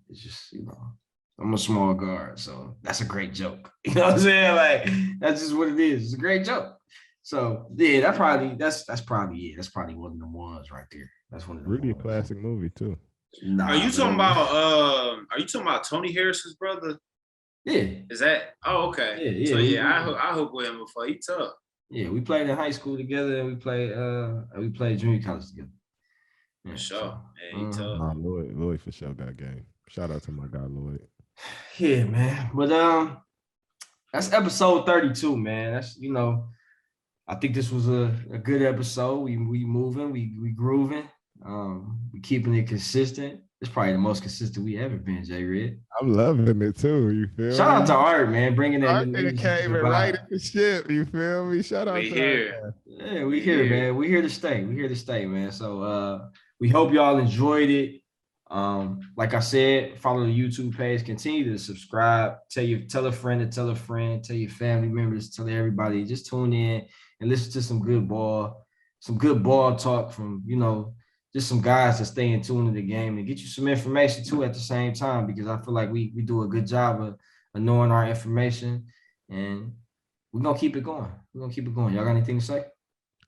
it's just, I'm a small guard, so that's a great joke. You know what I'm saying? Like, that's just what it is. It's a great joke. So yeah, that's probably one of the ones right there. That's one of the Rudy, ones. a classic movie too. Are you talking about Tony Harris's brother? Yeah. Is that? Oh, okay. Yeah, So we I hoop with him before. He tough. yeah, we played in high school together, and we played junior college together. Yeah, For sure. so, Yeah, he tough. Nah, Lloyd for sure got game. Shout out to my guy Lloyd. yeah, man. But that's episode 32, man. That's I think this was a good episode. We moving, we grooving. We keeping it consistent. It's probably the most consistent we ever been, J Red. I'm loving it too. You feel Shout me? out to Art, man, bringing that Art new music came to the and right vibe. in the ship. You feel me? Shout out We to here. Yeah, we here, man. We here to stay. We here to stay, man. So we hope y'all enjoyed it. Like I said, follow the YouTube page, continue to subscribe, tell a friend to tell a friend, tell your family members, tell everybody, just tune in and listen to some good ball talk from, just some guys that stay in tune to the game and get you some information too at the same time, because I feel like we do a good job of knowing our information, and we're gonna keep it going. Y'all got anything to say?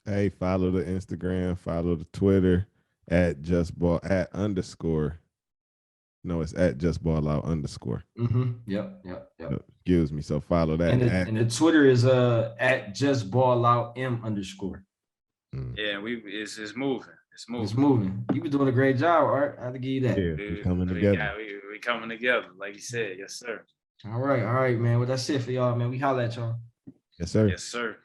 Hey, follow the Instagram, follow the Twitter at @_. No, it's at @Jusballout_. Yep. Excuse me. So follow that. And the Twitter is at @JustBallOutM_. Yeah, it's moving. It's moving. You been doing a great job, Art. I have to give you that. Yeah, we coming together. We coming together, like you said. Yes, sir. All right, man. Well, that's it for y'all, man. We holla at y'all. Yes, sir. Yes, sir.